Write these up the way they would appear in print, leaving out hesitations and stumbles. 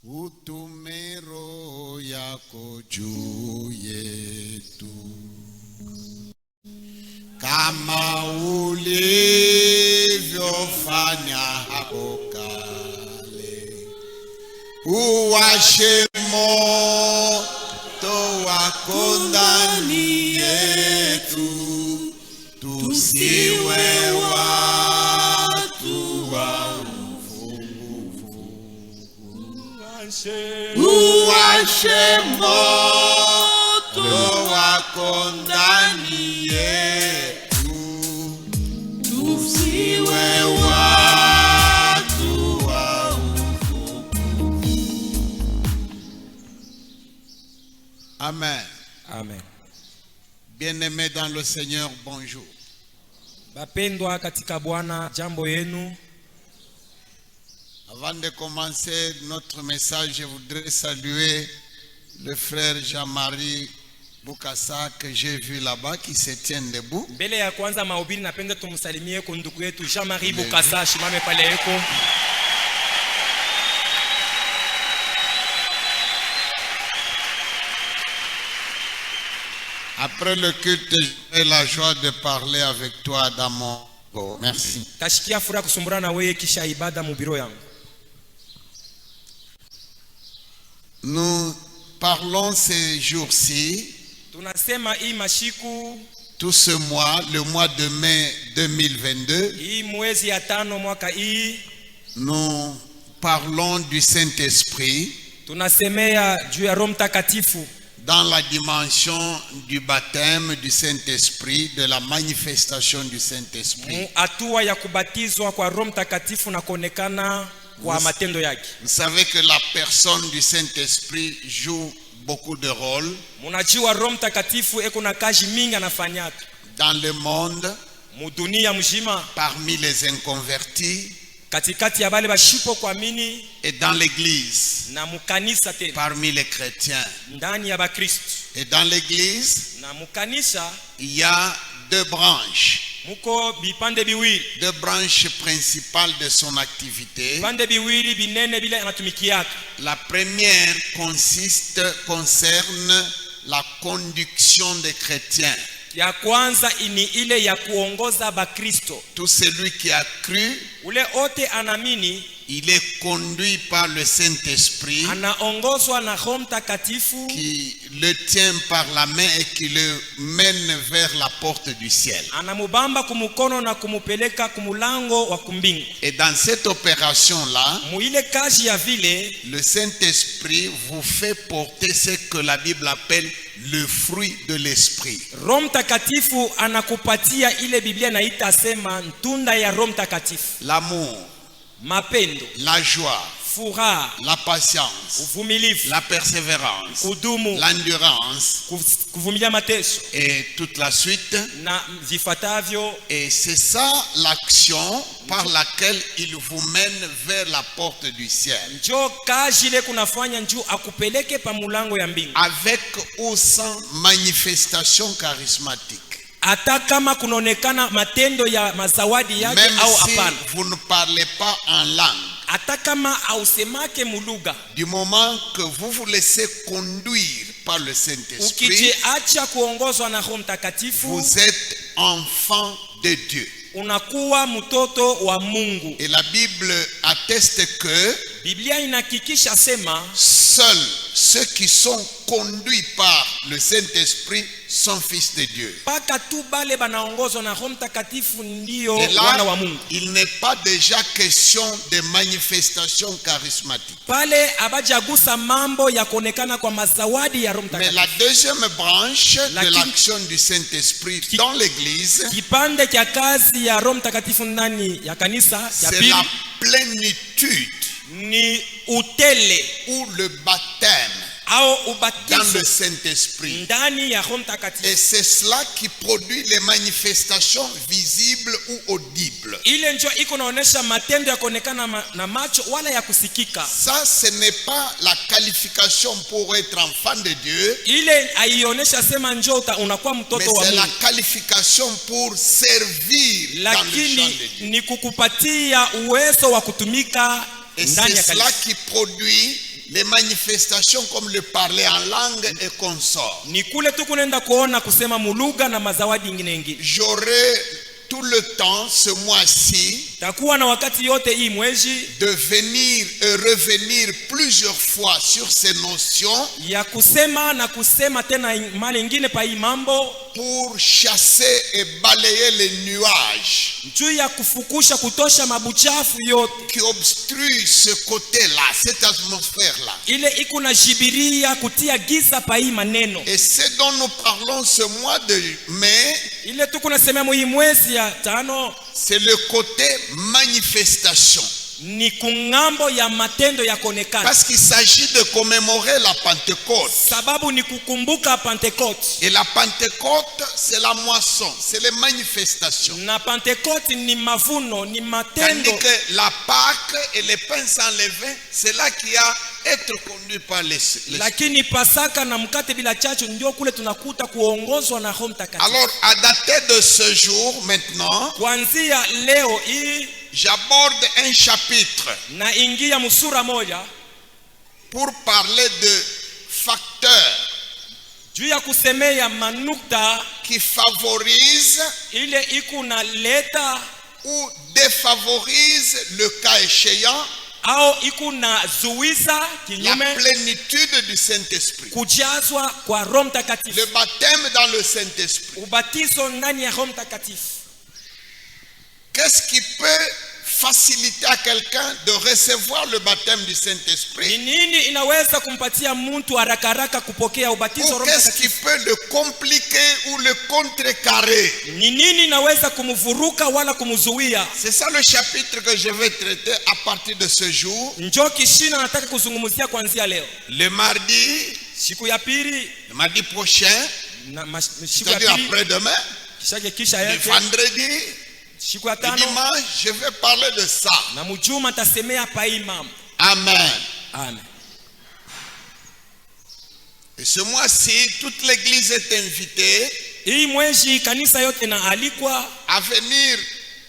utume roho yako juu yetu, kama ulivyofanya hapo kale. Uwashe moto wako ndani yetu, tusiwe watu wa uwashe moto wako ndani yetu, tusiwe watu wa Amen. Amen. Bien-aimés dans le Seigneur, bonjour. Bapendwa katika Bwana, jambo yenu. Avant de commencer notre message, je voudrais saluer le frère Jean-Marie Bukasa que j'ai vu là-bas qui se tient debout. Mbele ya kwanza mahubiri napenda tumsalimie kwa ndugu yetu Jean-Marie Bukasa, shimame pale yeko. Après le culte, j'ai la joie de parler avec toi dans mon bureau. Merci. Tashikia furaha kusumbura na wewe kisha ibada mu biro yangu. Nous parlons ces jours-ci, Tunasema hii mashiku, tout ce mois, le mois de mai 2022, hii mwezi ya 5 mwaka hii, nous parlons du Saint-Esprit tunasemea juu ya Roho Mtakatifu dans la dimension du baptême du Saint-Esprit, de la manifestation du Saint-Esprit. hatua ya kubatizwa kwa Roho Mtakatifu na kuonekana kwa matendo yake. Vous savez que la personne du Saint-Esprit joue beaucoup de rôles Munajua Roho Mtakatifu eko na kazi mingi anafanyaka dans le monde, mu dunia mzima, parmi les inconvertis, katikati ya bale bashipo kuamini et dans l'église, na mukanisa tena parmi les chrétiens. ndani ya Bakristo. Et dans l'église, Na mukanisa il y a deux branches. muko bipande biwili, Deux branches principales de son activité. bipande biwili binene bila anatumikiaka. La première concerne la conduction des chrétiens. Ya kwanza ini ile ya kuongoza Bakristo. Tout celui qui a cru, Ule ote anamini il est conduit par le Saint-Esprit anaongozwa na Roho Mtakatifu qui le tient par la main et qui le mène vers la porte du ciel. anamubamba kumukono na kumupeleka kumulango wa kumbingu. Et dans cette opération-là, Mu ile kazi ya vile le Saint-Esprit vous fait porter ce que la Bible appelle le fruit de l'Esprit. Roho Mtakatifu anakupatia ile Biblia naita sema ntunda ya Roho Mtakatifu: L'amour, mapendo, la joie, furaha, la patience, uvumilivu, la persévérance, kudumu, l'endurance kuvumilia mateso et toute la suite. na vifuatavyo. Et c'est ça l'action par laquelle il vous mène vers la porte du ciel. Njo kazi ile kunafanya njoo akupeleke pa mulango ya mbingu, Avec ou sans manifestation charismatique. hata kama kunaonekana matendo ya mazawadi yake Même au si hapana, vous ne parlez pas en langue. hata kama ausemake mulugha. Du moment que vous vous laissez conduire par le Saint-Esprit, Ukijiacha kuongozwa na Roho Mtakatifu, vous êtes enfant de Dieu. unakuwa mtoto wa Mungu. Et la Bible atteste que Biblia inahakikisha sema seuls ceux qui sont conduits par le Saint-Esprit sont fils de Dieu. paka tu bale banaongozwa na Roho Mtakatifu ndio Et wana là, wa Mungu. il n'est pas déjà question de manifestation charismatique. Pale abajagusa mambo ya kuonekana kwa mazawadi ya Roho Mais Mtakatifu. la deuxième branche de Lakini- l'action du Saint-Esprit dans l'Église, Kipande cha kazi ya Roho Mtakatifu ndani ya kanisa ya c'est pili la plénitude ni utele ou le baptême au dans ubatizo le Saint-Esprit. ndani ya Roho Et Mtakatifu. c'est cela qui produit les manifestations visibles ou audibles. Ile njo iko naonesha matendo ya kuonekana na macho wala ya kusikika. Ça, ce n'est pas la qualification pour être enfant de Dieu, Ile haionesha sema njo unakuwa mais mtoto wa c'est la Mungu, qualification pour servir dans le champ de lakini Dieu. ni kukupatia uwezo wa kutumika Et ndani c'est ya cela kanisa. qui produit les manifestations comme le parler en langue et consort. ni kule tu kunaenda kuona kusema muluga na mazawadi nyingi. J'aurai tout le temps ce mois-ci Takuwa na wakati yote hii mwezi de venir et revenir plusieurs fois sur ces notions ya kusema na kusema tena mali nyingine pa hii mambo pour chasser et balayer les nuages juu ya kufukusha kutosha mabuchafu yote qui obstruent ce côté-là, cette atmosphère-là. ile iko na jibiria kutia giza pa hii maneno. Et c'est dont nous parlons ce mois de mai, Ile tuko nasema hii mwezi ya 5 c'est le côté manifestation. ni kungambo ya matendo ya konekana. Parce qu'il s'agit de commémorer la Pentecôte. Sababu ni kukumbuka Pentecote. Et la Pentecôte, c'est la moisson, c'est les manifestations. Na Pentecote ni mavuno, ni Tandis matendo. que la Pâque et les pains sans levain, c'est là qui a être conduit par les. Lakini Pasaka na mkate bila chachu ndio kule tunakuta kuongozwa na Roho Mtakatifu. Alors, à dater de ce jour, maintenant, Kuanzia leo hii j'aborde un chapitre na ingia musura moja pour parler de facteurs juu ya kusemea manukta qui favorisent ile iko na leta ou défavorisent, le cas échéant, au iko na zuiza la kinyume plénitude du Saint-Esprit. kujazwa kwa Roho Mtakatifu. Le baptême dans le Saint-Esprit. Ubatizo ndani ya Roho Mtakatifu. Qu'est-ce qui peut faciliter à quelqu'un de recevoir le baptême du Ni Saint-Esprit? nini inaweza kumpatia mtu haraka haraka kupokea ubatizo wa Ou Roho qu'est-ce qui Mtakatifu? peut le compliquer ou le contrecarrer? Ni nini inaweza kumvuruka wala kumzuia? C'est ça le chapitre que je vais traiter à partir de ce jour. Njoo kishina nataka kuzungumzia kuanzia leo. Le mardi, Siku ya pili le mardi prochain, siku ya c'est-à-dire pili après-demain, kisha le yake vendredi, siku ya le tano dimanche, je vais parler de ça. na mjuma tasemea pa imam. Amen. Amen. Et ce mois-ci, toute l'église est invitée Hii mwezi kanisa yote na alikwa à venir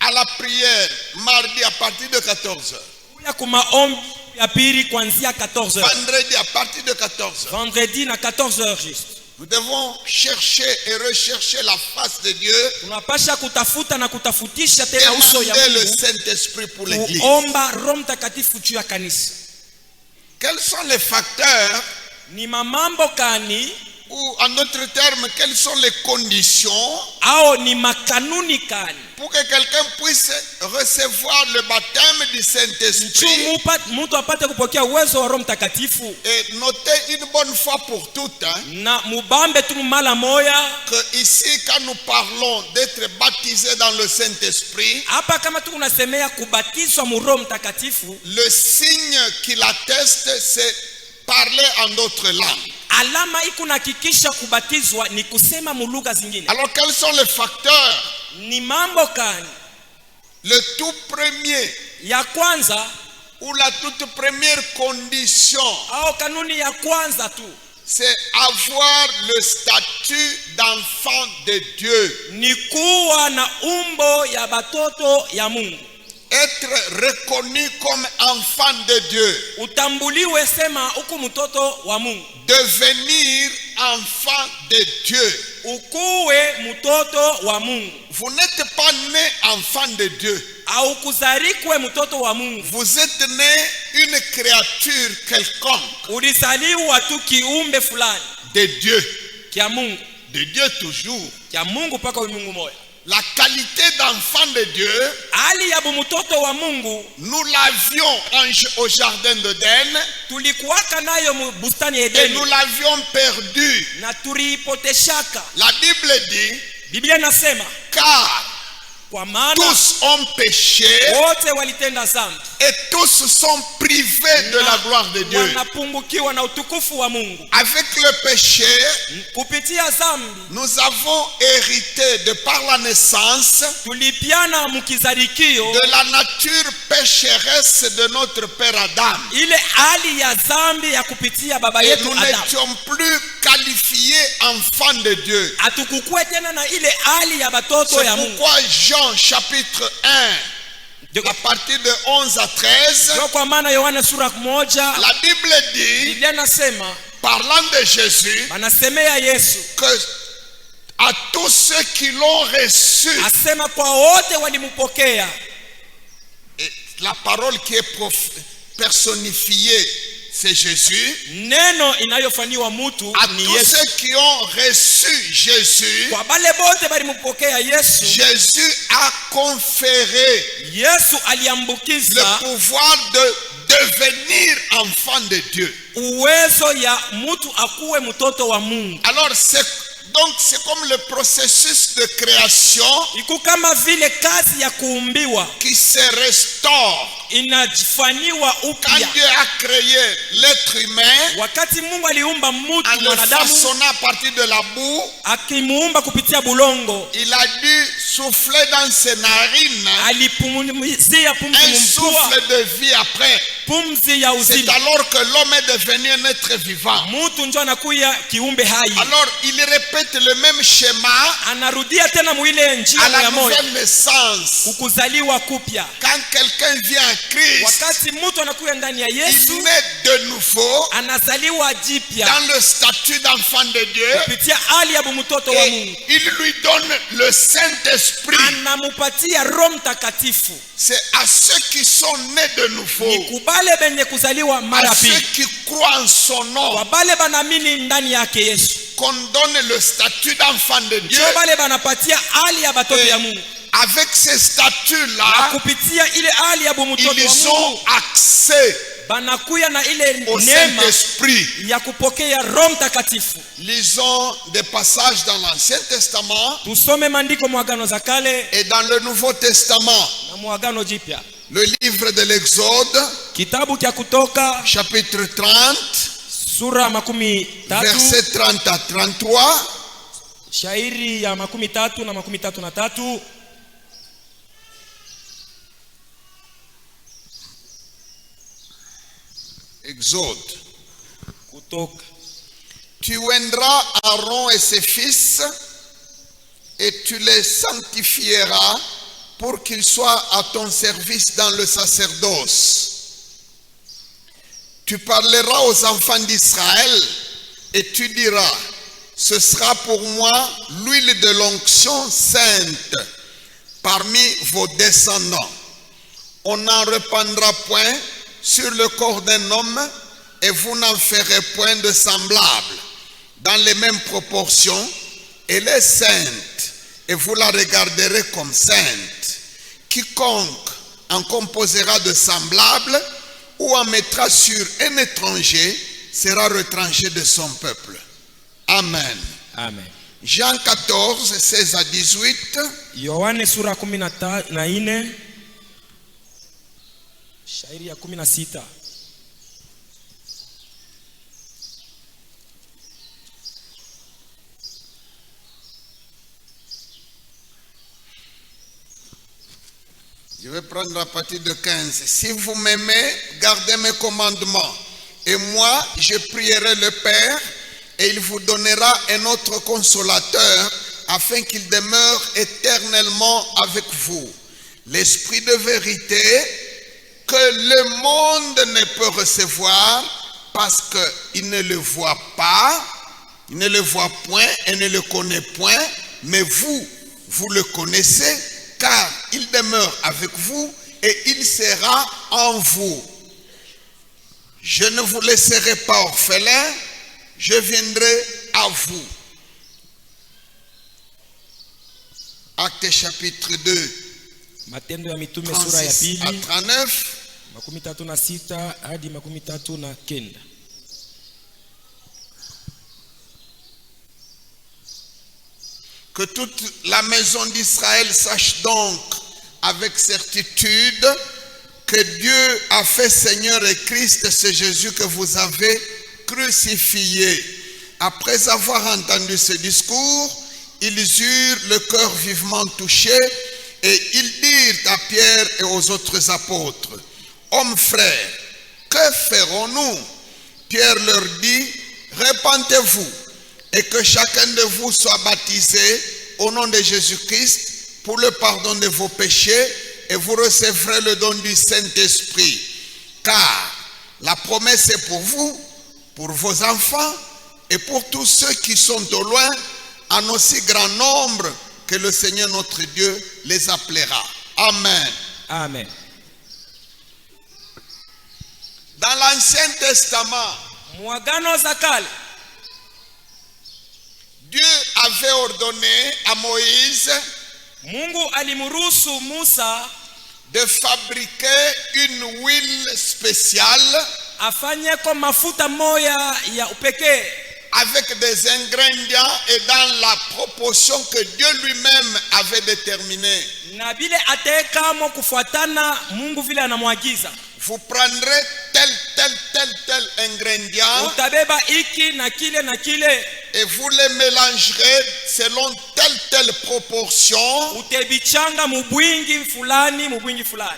à la prière mardi à partir de 14h. kuya kumaombi ya pili kuanzia 14h. Vendredi à partir de 14h. Vendredi na 14h juste. Nous devons chercher et rechercher la face de Dieu, Tunapasha kutafuta na kutafutisha tena uso ya demander le Mungu. Saint-Esprit pour l'église. Kuomba Roho Mtakatifu juu ya kanisa. Quels sont les facteurs, Ni mamambo kani ou en d'autres termes, quelles sont les conditions au ni makanuni kani pour que quelqu'un puisse recevoir le baptême du Saint-Esprit? mtu apate kupokea uwezo wa Roho Mtakatifu? Et notez une bonne fois pour toutes Na mubambe tu mala moya que ici, quand nous parlons d'être baptisé dans le Saint-Esprit, hapa, kama tu kunasemea kubatizwa mu Roho Mtakatifu, le signe qui l'atteste, c'est parler en d'autres langues. alama iko nahakikisha kubatizwa ni kusema mulugha zingine. Alors, quels sont les facteurs? Ni mambo kani? Le tout premier Ya kwanza ou la toute première condition, au kanuni ya kwanza tu c'est avoir le statut d'enfant de Dieu. ni kuwa na umbo ya batoto ya Mungu. Être reconnu comme enfant de Dieu. Utambuliwe sema uku mtoto wa Mungu. Devenir enfant de Dieu. Ukuwe mtoto wa Mungu. Vous n'êtes pas né enfant de Dieu. Au kuzarikwe mtoto wa Mungu. Vous êtes né une créature quelconque. Ulizaliwa tu kiumbe fulani De Dieu. kya Mungu. De Dieu toujours. Kya Mungu paka Mungu moya. La qualité d'enfant de Dieu, Hali ya mtoto wa Mungu nous l'avions au jardin d'Éden tulikuwaka nayo mu bustani ya et Edeni nous l'avions perdu. na tuliipoteshaka. La Bible dit, Biblia inasema car kwa maana tous ont péché wote walitenda dhambi et tous sont privés de la gloire de Dieu. wanapungukiwa na utukufu wa Mungu. Avec le péché, Kupitia dhambi nous avons hérité de par la naissance tulipiana mukizarikio de la nature pécheresse de notre père Adam. ile hali ya dhambi ya kupitia baba Et yetu nous Adam. n'étions plus qualifiés enfants de Dieu. Atukukue tena na ile hali ya batoto C'est ya Mungu. pourquoi Jean chapitre 1 à partir de 11 à 13, Ndio kwa maana Yohana sura 1 la Bible dit, Biblia nasema, parlant de Jésus, anasemea Yesu, que à tous ceux qui l'ont reçu, asema kwa wote walimpokea. et la parole qui est personnifiée, c'est Jésus. Neno inayofanywa mtu À ni tous Yesu. ceux qui ont reçu Jésus, Kwa bale bote walimpokea Yesu, Jésus a conféré Yesu le aliambukiza pouvoir de devenir enfant de Dieu. uwezo ya mtu akuwe mtoto wa Mungu. Alors c'est comme le processus de création Iko kama vile kazi ya kuumbiwa qui se restaure. inajifanywa Quand upya. Dieu a créé l'être humain Wakati Mungu aliumba mtu en le mwanadamu, façonnant à partir de la boue, akimuumba kupitia bulongo, il a dû souffler dans ses narines alipumzia pumzi un mpua, souffle de vie après. pumzi ya C'est uzima. alors que l'homme est devenu un être vivant. Mtu ndio anakuya kiumbe hai. Alors il répète le même schéma Anarudia tena mwile njia à la ya moyo, nouvelle naissance. kukuzaliwa kupya. Quand quelqu'un vient en Christ, Wakati mtu anakuya ndani ya il Yesu, naît de nouveau anazaliwa jipya dans le statut d'enfant de Dieu kupitia hali ya mtoto wa et Mungu. il lui donne le Saint-Esprit. Anamupatia Roho Mtakatifu. C'est à ceux qui sont nés de nouveau, Ni kubale benye kuzaliwa mara à ceux pili, qui croient en son nom, kwa bale banamini ndani yake Yesu, qu'on donne le statut d'enfant de Dieu. ndio bale banapatia hali ya batoto Et ya Mungu. avec ces Na statuts-là, kupitia ile hali ya mtoto wa ils ont Mungu, accès banakuya na ile au neema Saint-Esprit. ya kupokea Roho Mtakatifu. Lisons des passages dans l'Ancien Testament Tusome maandiko mwagano za kale et dans le Nouveau Testament. na mwagano jipya. Le livre de l'Exode, Kitabu cha Kutoka chapitre 30, sura 13, versets 30 à 33. shairi ya 13 na 33. Exode. Kutoka. Tu oindras Aaron et ses fils et tu les sanctifieras pour qu'ils soient à ton service dans le sacerdoce. Tu parleras aux enfants d'Israël et tu diras, ce sera pour moi l'huile de l'onction sainte parmi vos descendants. On n'en répandra point sur le corps d'un homme et vous n'en ferez point de semblable dans les mêmes proportions. Elle est sainte et vous la regarderez comme sainte. Quiconque en composera de semblable ou en mettra sur un étranger sera retranché de son peuple. Amen. Amen. Jean 14, 16 à 18. Yohane sura 14, shairi ya 16. Je vais prendre à partir de 15. Si vous m'aimez, gardez mes commandements. Et moi, je prierai le Père, et il vous donnera un autre consolateur, afin qu'il demeure éternellement avec vous. L'Esprit de vérité, que le monde ne peut recevoir, parce qu'il ne le voit pas, il ne le voit point et ne le connaît point, mais vous, vous le connaissez, car il demeure avec vous et il sera en vous. Je ne vous laisserai pas orphelins, je viendrai à vous. Actes chapitre 2, Matendo ya Mitume sura ya 36 à pili 39. 36 hadi 39. Que toute la maison d'Israël sache donc avec certitude que Dieu a fait Seigneur et Christ, c'est Jésus que vous avez crucifié. Après avoir entendu ce discours, ils eurent le cœur vivement touché et ils dirent à Pierre et aux autres apôtres, « Hommes frères, que ferons-nous » Pierre leur dit, « Repentez-vous et que chacun de vous soit baptisé au nom de Jésus-Christ pour le pardon de vos péchés et vous recevrez le don du Saint-Esprit. Car la promesse est pour vous, pour vos enfants et pour tous ceux qui sont au loin, en aussi grand nombre que le Seigneur notre Dieu les appellera. Amen. Amen. Dans l'Ancien Testament, Mwagano za kale, Dieu avait ordonné à Moïse Mungu alimruhusu Musa de fabriquer une huile spéciale afanye kwa mafuta moya ya upekee avec des ingrédients et dans la proportion que Dieu lui-même avait déterminée. na vile atekamo kufuatana Mungu vile anamwagiza. Vous prendrez tel ingrédient Utabeba iki na kile et vous les mélangerez selon telle proportion. utebichanga mubwingi fulani.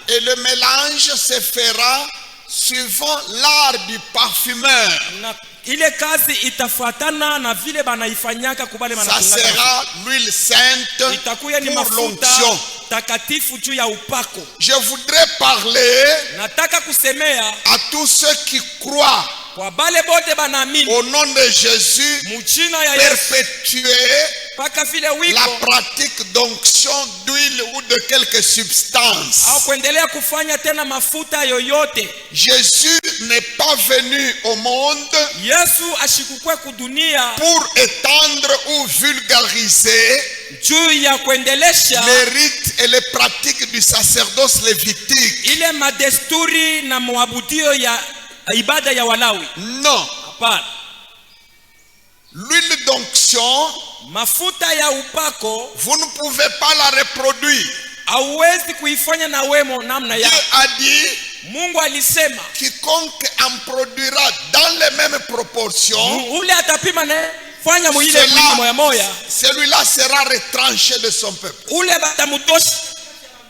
Et le mélange se fera suivant l'art du parfumeur. Na ile kazi itafuatana na vile banaifanyaka kubale Ça manatungaka. sera l'huile sainte Itakuya ni pour mafuta l'onction. takatifu juu ya upako. Je voudrais parler Nataka kusemea à tous ceux qui croient kwa bale bote banaamini au nom de Jésus, mchina ya Yesu perpétuer paka vile la wiko pratique d'onction d'huile ou de quelque substance. au kuendelea kufanya tena mafuta yoyote. Jésus n'est pas venu au monde Yesu ashikukwe kudunia pour étendre ou vulgariser juu ya kuendelesha les rites et les pratiques du sacerdoce lévitique. ile madesturi na mwabudio ya ibada ya Walawi. Non. Hapana. L'huile d'onction, Mafuta ya upako vous ne pouvez pas la reproduire. hauwezi kuifanya na wemo namna ya. Dieu a dit, Mungu alisema quiconque en produira dans les mêmes proportions, ule atapima na fanya muile moya moya, celui-là sera retranché de son peuple. ule batamutosha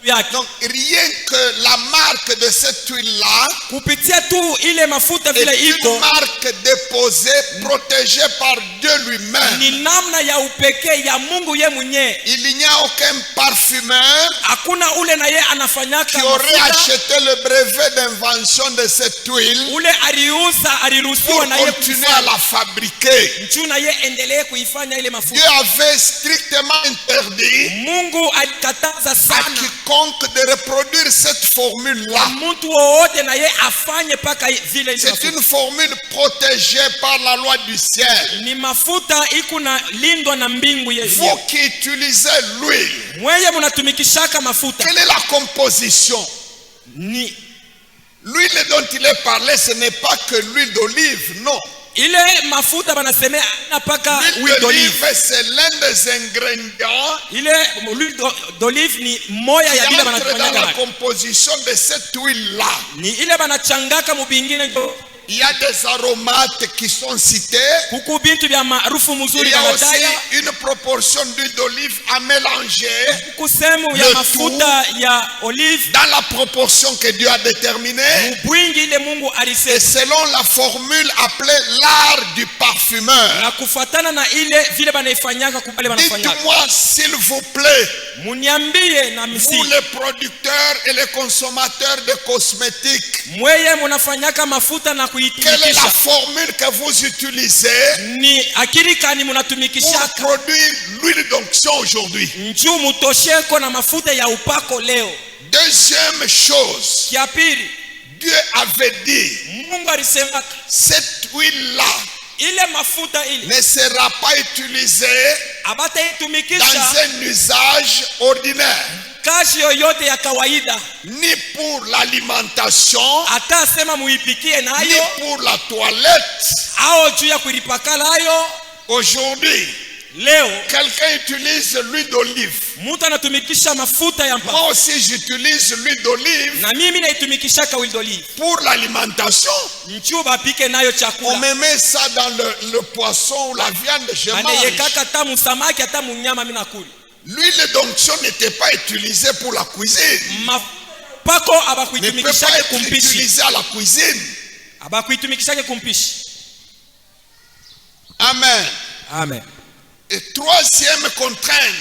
yake. Donc rien que la marque de cette huile-là Kupitia tu ile mafuta vile est une iko marque déposée, protégée par Dieu lui-même. ni namna ya upekee ya Mungu ye mwenyewe. Il n'y a aucun parfumeur Hakuna ule na ye qui anafanyaka aurait mafuta acheté le brevet d'invention de cette huile ule pour aliruhusiwa na ye continuer à la fabriquer. mchu na ye endelee kuifanya ile Dieu mafuta. avait strictement interdit Mungu alikataza à sana quiconque de reproduire cette formule-là. mtu wowote na ye afanye paka vile ile C'est mafuta. une formule protégée par la loi du ciel. Ni mafuta iko na lindwa na mbingu Vous yenyewe. qui utilisez l'huile, Mweye munatumikishaka mafuta quelle est la composition? ni L'huile dont il est parlé, ce n'est pas que l'huile d'olive, non. ile mafuta banasemea na paka L'huile huile d'olive. d'olive, c'est l'un des ingrédients Ile huile d'olive ni moya ya qui bila entre dans banafanyaka la bana. composition de cette huile-là. Ni ile banachangaka mubingine Il y a des aromates qui sont cités. kuku bintu vya maarufu Il mzuri y a aussi banataya une proportion d'huile d'olive à mélanger kuku sehemu ya Le mafuta ya olive dans la proportion que Dieu a déterminée mubwingi ile Mungu et alisema selon la formule appelée l'art du parfumeur. na kufuatana na ile vile banaifanyaka kubale banafanyaka. Dites-moi s'il vous plaît, Muniambie na vous misi les producteurs et les consommateurs de cosmétiques, mweye munafanyaka mafuta na quelle est la kuitumikisha formule que vous utilisez ni akili kani pour munatumikishaka produire l'huile d'onction aujourd'hui? njuu mutosheko na mafuta ya upako leo. Deuxième chose, Kia pili, Dieu avait dit, Mungu alisema cette huile-là ile mafuta ile ne sera pas utilisée abata dans itumikisha un usage ordinaire, kazi yoyote ya kawaida, ni pour l'alimentation, hata sema muipikie ni nayo pour la toilette. au juu ya kuilipaka nayo. Aujourd'hui, Leo quelqu'un utilise l'huile d'olive. mtu anatumikisha mafuta ya mpaka, Moi aussi, j'utilise l'huile d'olive na mimi naitumikishaka huile d'olive pour l'alimentation. njuu bapike nayo On chakula. me met ça dans le poisson ou la viande, je mange. Anayekaka tamu samaki hata munyama mimi nakula. L'huile d'onction n'était pas utilisée pour la cuisine. Mapako Ne peut pas abakuitumikishake être kumpishi, utilisée à la cuisine. abakuitumikishake kumpishi. Amen. Amen. Et troisième contrainte,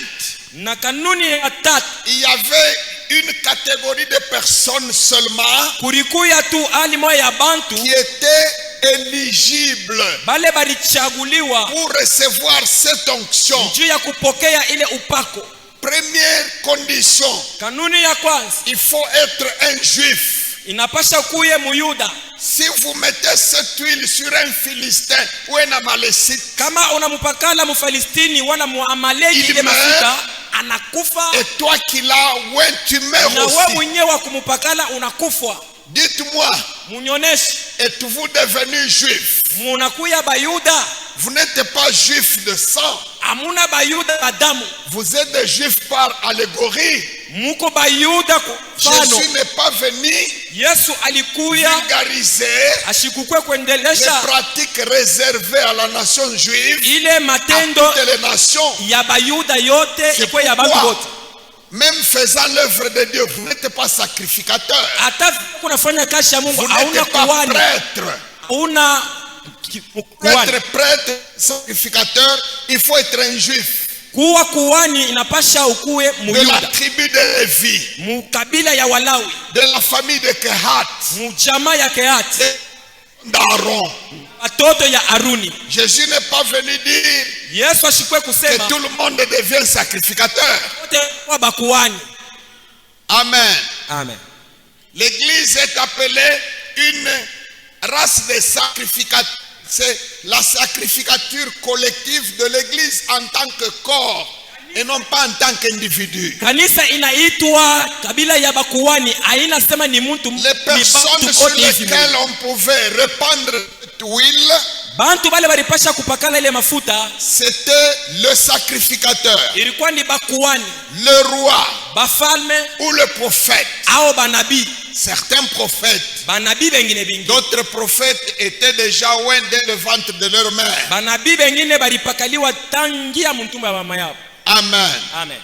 Na kanuni ya tatu, il y avait une catégorie de personnes seulement kulikuya tu hali moja ya bantu qui étaient éligibles bale balichaguliwa pour recevoir cette onction. juu ya kupokea ile upako. Première condition, Kanuni ya kwanza, il faut être un juif. inapasha kuye muyuda. Si vous mettez cette huile sur un Philistin ou un Amalécite, Kama unamupakala mufalistini wana muamaleki Il ile meurt. mafuta anakufa, et toi qui l'as, ouais, tu meurs na wewe aussi. mwenyewe wa kumupakala unakufa. Dites-moi, Munyoneshe, êtes-vous devenu juif? munakuya bayuda, Vous n'êtes pas juif de sang. amuna bayuda badamu, Vous êtes des juifs par allégorie. muko bayuda kwa mfano. Jésus n'est pas venu Yesu alikuya vulgariser ashikukwe les kuendelesha pratiques réservées à la nation juive, ile à matendo toutes les nations. ya bayuda yote C'est ikwe ya bantu pourquoi, bote. même faisant l'œuvre de Dieu, vous n'êtes pas sacrificateur. Hata kunafanya kazi ya Mungu Vous hauna n'êtes pas kuhani, prêtre. hauna Pour kuhani. être prêtre, sacrificateur, il faut être un juif Kuwa kuhani inapasha ukuwe de la muyuda, tribu de Lévi, mukabila ya Walawi, de la famille de Kehat, mujama ya Kehati, d'Aaron. watoto ya Aruni. Jésus n'est pas venu dire Yesu ashikwe que kusema tout le monde devient sacrificateur. wote wa bakuhani. Amen. Amen. L'église est appelée une race de sacrificateurs. C'est la sacrificature collective de l'église en tant que corps et non pas en tant qu'individu. Kanisa inaitwa kabila ya bakuhani, haina sema ni mtu Les personnes sur lesquelles on pouvait répandre cette huile, bantu bale balipasha kupakala ile mafuta c'était le sacrificateur, ilikuwa ni bakuhani, le roi bafalme ou le prophète. au banabii. Certains prophètes, Banabii bengine bingi, d'autres prophètes étaient déjà loin dès le ventre de leur mère. banabii bengine balipakaliwa tangia mtumba wa mama yao. Amen. Amen.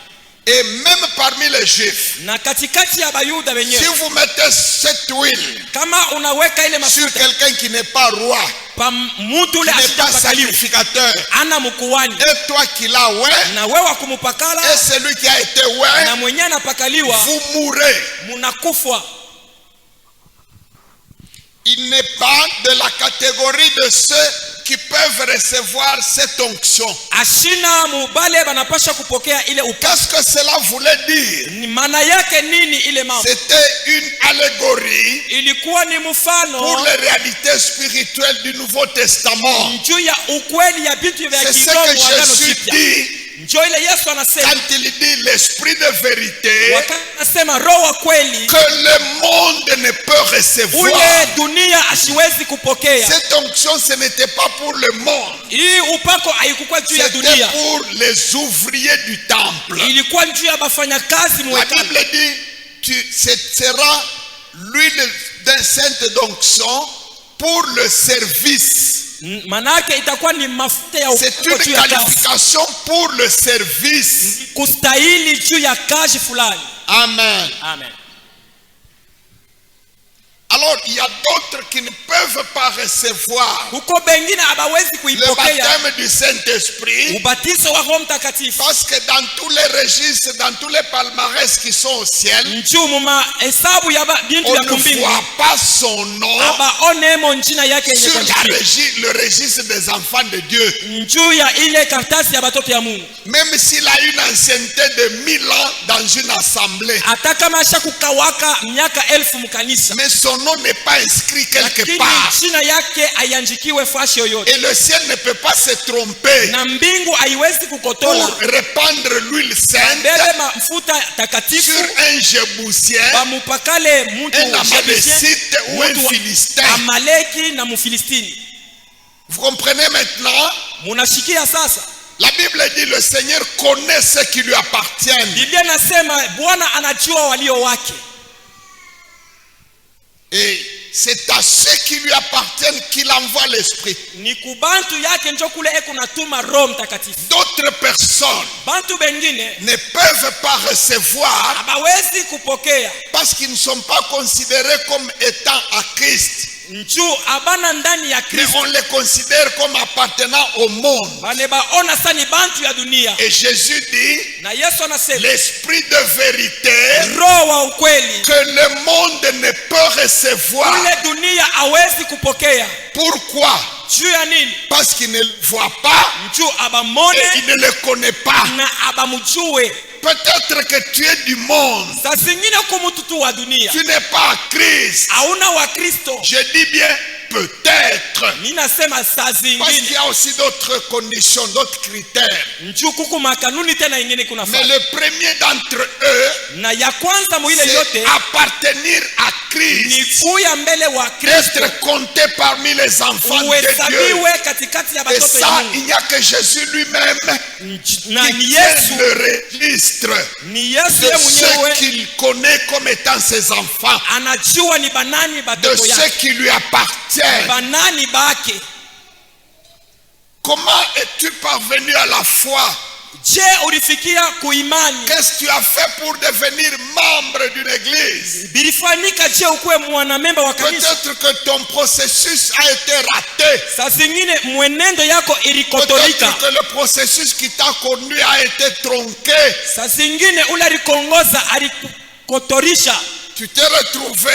Et même parmi les juifs, Na katikati ya bayuda si wenyewe, vous mettez cette huile kama unaweka ile sur mafuta quelqu'un qui n'est pas roi, pa mtu ule qui n'est pas asijapakaliwa, sacrificateur, ana mkuhani, et toi qui l'as, ouais, na wewe wa kumupakala et celui qui a été, ouais, na mwenyewe anapakaliwa, vous mourrez. munakufa. Il n'est pas de la catégorie de ceux qui peuvent recevoir cette onction. Ashina mubale banapasha kupokea ile upako. Qu'est-ce que cela voulait dire? Ni maana yake nini ile mambo? C'était une allégorie Ilikuwa ni pour mfano les réalités spirituelles du Nouveau Testament. juu ya ukweli ya vitu vya C'est ce kiroho que wa Agano Jésus Jipya. dit Njoo ile Yesu anasema, quand il dit l'esprit de vérité, wakati anasema roho wa kweli que le monde ne peut recevoir. ule dunia asiwezi kupokea. Cette onction, ce n'était pas pour le monde, Hii upako haikukuwa juu ya c'était dunia, pour les ouvriers du temple. ilikuwa juu ya bafanyakazi La mwekani. Bible dit, ce sera l'huile d'un sainte d'onction pour le service. Manake itakuwa ni mafuta ya C'est upako une juu ya kazi, qualification pour le service. kustahili juu ya kazi fulani. Amen. Amen. Alors, il y a d'autres qui ne peuvent pas recevoir Huko bengine habawezi le kuipokea baptême du Saint-Esprit ubatizo wa Roho Mtakatifu. parce que dans tous les registres, dans tous les palmarès qui sont au ciel, Njuu muma hesabu ya bintu on ya ne kumbingu voit pas son nom abaonemo njina yake yenye sur kuandikwa le registre des enfants de Dieu. njuu ya ile karatasi ya batoto ya Mungu. Même s'il a une ancienneté de 1000 ans dans une assemblée, Hata kama asha kukawaka miaka 1000 mkanisa, mais son nom n'est pas inscrit quelque lakini part. jina yake haianjikiwe fashi yoyote, Et le ciel ne peut pas se tromper na mbingu haiwezi kukotola pour répandre l'huile sainte mbele mafuta takatifu sur un Jébousien, bamupakale mtu un Amalécite ou un mtu Philistin. Amaleki na Mufilistini. Vous comprenez maintenant? Munashikia sasa? La Bible dit le Seigneur connaît ceux qui lui appartiennent. Biblia nasema Bwana anajua walio wake, Et c'est à ceux qui lui appartiennent qu'il envoie l'Esprit. ni kubantu yake njo kule eko natuma Roho Mtakatifu. D'autres personnes Bantu bengine ne peuvent pas recevoir habawezi kupokea parce qu'ils ne sont pas considérés comme étant à Christ. Njoo abana ndani ya mais Kristo. on les considère comme appartenant au monde. Banebaona sasa ni bantu ya dunia. Et Jésus dit, Na Yesu anasema l'esprit de vérité roho wa ukweli que le monde ne peut recevoir. ile dunia hawezi kupokea. Pourquoi? Juu ya nini? Parce qu'il ne le voit pas Njoo abamone et il ne le connaît pas. na abamjue. Peut-être que tu es du monde. Saa zingine kumutu tu wa dunia. Tu n'es pas Christ. Hauna wa Kristo. Je dis bien peut-être. Ninasema saa Parce qu'il zingine. y a aussi d'autres conditions, d'autres critères. Njoo kuku makanuni tena ingine kuna Mais fa. le premier d'entre eux, Na ya kwanza muile c'est yote appartenir à ni Christ. kuya mbele wa Kristo. Être compté parmi les enfants de Dieu. Uhesabiwe katikati ya Et batoto ya ça, Mungu. il n'y a que Jésus lui-même Na qui ni tient Yesu. le registre Ni Yesu de ye ceux mwenyewe qu'il connaît comme étant ses enfants, anajua ni banani de batoto ceux yake. qui lui appartiennent. Banani bake. Comment es-tu parvenu à la foi? Je ulifikia kuimani? Qu'est-ce que tu as fait pour devenir membre d'une église? Bilifanyika je ukuwe mwanamemba wa kanisa? Peut-être que ton processus a été raté. Saa zingine mwenendo yako ilikotolika. Peut-être que le processus qui t'a conduit a été tronqué. Saa zingine ule alikongoza alikotorisha. Tu t'es retrouvé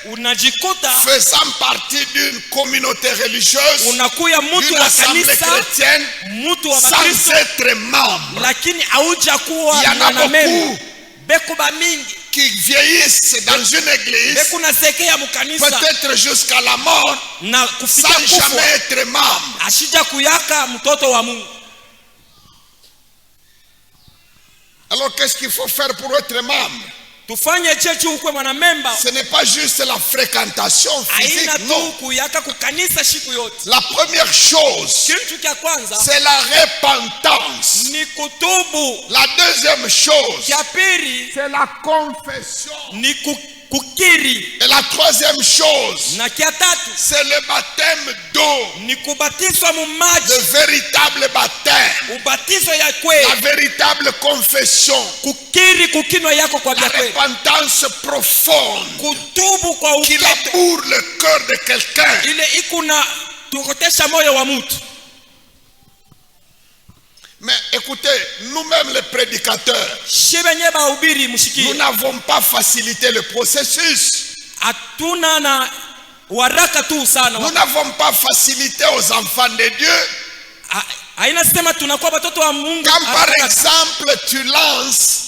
Unajikuta faisant partie d'une communauté religieuse, unakuya mutu d'une wa assemblée kanisa, chrétienne, mutu wa sans Bakristo, être membre. lakini hauja kuwa Il y en a mwanamemba. beaucoup Beku ba mingi qui vieillissent dans une église, beku nasekea mukanisa peut-être jusqu'à la mort, na sans kufikia kufa jamais être membre. ashija kuyaka mtoto wa Mungu. Alors qu'est-ce qu'il faut faire pour être membre? Tufanye chechi ukwe mwanamemba. Ce n'est pas juste la fréquentation physique, Aina tu non. kuyaka kukanisa shiku yote. La première chose, Kitu cha kwanza c'est la repentance. ni kutubu. La deuxième chose, Cha pili c'est la confession. ni kukiri. Et la troisième chose, Na kia tatu c'est le baptême d'eau. ni kubatizwa mu Le maji. véritable baptême. Ubatizo ya La kweli. véritable confession. Kukiri kukinwa yako kwa La vya kweli. repentance profonde Kutubu kwa qui ukete. laboure le cœur de quelqu'un. Ile ikuna tukotesha moyo wa mtu. Mais écoutez, nous-mêmes les prédicateurs, Shibenye bahubiri nous mshikiri. n'avons pas facilité le processus. Hatuna na waraka tu sana. Nous n'avons pas facilité aux enfants de Dieu. Haina sema tunakuwa watoto wa Mungu. Quand par exemple tu lances,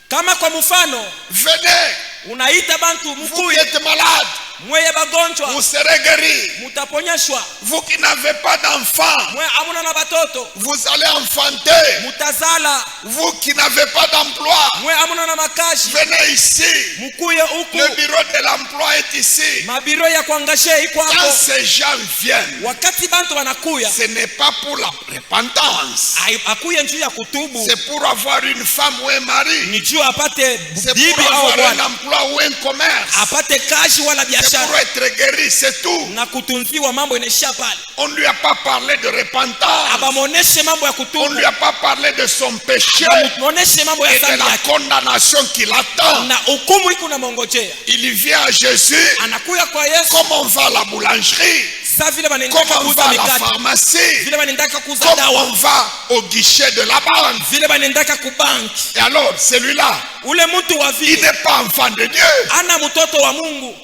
Kama kwa mfano venez, unaita bantu vous qui mkuye êtes malade, mweye bagonjwa vous serez guéris. mutaponyeshwa. Vous qui n'avez pas d'enfants, Mwe amuna na batoto vous allez enfanter. mutazala. Vous qui n'avez pas d'emploi, Mwe amuna na makashi venez ici. mkuye Le huku. bureau de l'emploi est ici. Mabiro ya kuangashe iko Quand hapo. ces gens viennent, Wakati bantu wanakuya ce n'est pas pour la repentance. akuye njuu ya kutubu, C'est pour avoir une femme ou un mari. ni juu apate C'est bibi pour au avoir un bwana, emploi ou un commerce. apate kazi wala C'est biashara pour être guéri, c'est tout. na kutunziwa. Mambo inaishia pale. On ne lui a pas parlé de repentance. Abamoneshe mambo ya On ne kutubu, lui a pas parlé de son péché abamoneshe mambo ya et de dhambi la yake condamnation qui l'attend. na hukumu iko na mongojea. Il vient à Jésus Anakuya kwa Yesu comme on va à la boulangerie, sa vile comme banendaka on va kuuza à la mikate, pharmacie, vile banendaka kuuza comme dawa, on va au guichet de la banque. vile banendaka kubanki. Et alors, celui-là, Ule mtu wa il vile n'est pas enfant de Dieu. ana mtoto wa Mungu,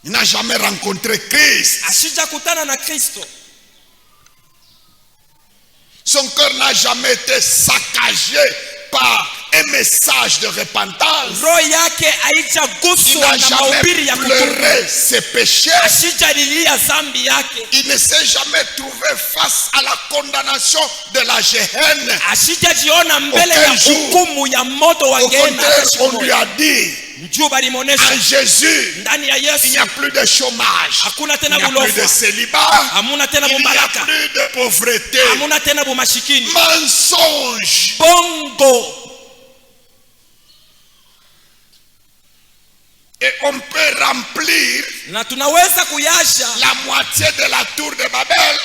Il n'a jamais rencontré Christ. ashija kutana na Kristo. Son cœur n'a jamais été saccagé par un message de repentance. Roho yake Il haijaguswa n'a na jamais mahubiri ya kutubu, pleuré ses péchés. ashijalilia dhambi yake, Il ne s'est jamais trouvé face à la condamnation de la Géhenne. ashijajiona mbele Aucun ya jour. hukumu ya moto wa Au Gehenna. contraire, on lui a dit, Njuu balimonesha en Jésus, ndani ya il n'y Yesu a plus de chômage, hakuna il tena n'y a plus de bulofa, célibat, hamuna tena il n'y a bumbalaka, plus de pauvreté. hamuna tena bumashikini. Mensonge. Bongo. Et on peut remplir Na tunaweza kuyasha la moitié de la tour de Babel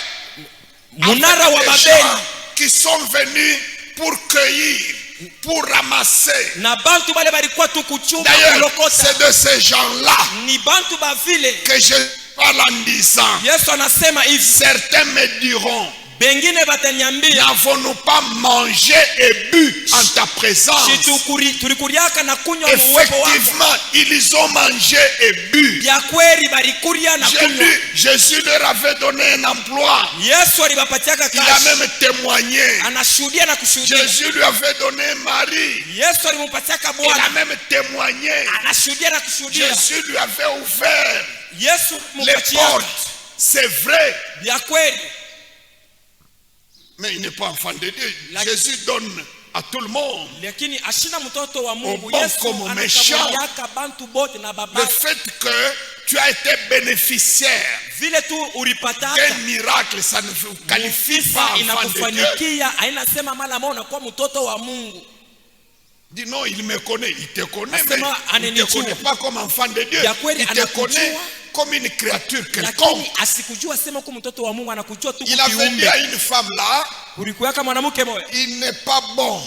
munara wa avec des Babeli gens qui sont venus pour cueillir pour ramasser. na bantu bale balikuwa tu kuchuma D'ailleurs, kulokota. c'est de ces gens-là Ni bantu ba vile que je parle en disant, Yesu anasema hivi, certains me diront, bengine bataniambia n'avons-nous pas mangé et bu en ta présence? tulikuriaka na kunywa mu uwepo wako. Effectivement, ils ont mangé et bu. Ya kweli balikuria na J'ai kunywa. lu, Jésus leur avait donné un emploi. Yesu alibapatiaka Il a kazi. même témoigné. Anashuhudia na kushuhudia. Jésus lui avait donné un mari. Yesu alimpatiaka Il a bwana. même témoigné. Anashuhudia na kushuhudia. Jésus lui avait ouvert Yesu les mpatiaka. portes. C'est vrai. Ya kweli. Mais il n'est pas enfant de Dieu. Jésus donne à tout le monde. Lakini ashina mtoto wa Mungu. Au bon Yesu comme au méchant. anakabuliaka bantu bote na Le baba. fait que tu as été bénéficiaire Vile tu ulipataka. d'un miracle, ça ne vous qualifie pas enfant de Dieu. Inakufanikia, haina sema mara moja unakuwa mtoto wa Mungu. Dis non, il me connaît, il te connaît, mais Asema il ne te ananijua. connaît pas comme enfant de Dieu. Ya kweli Il te anakujua. connaît comme une créature Lakini quelconque. asikujua sema kwa mtoto wa Mungu, anakujua tu Il avait dit kiumbe. à une femme là, Ulikuwaka mwanamke moja. il n'est pas bon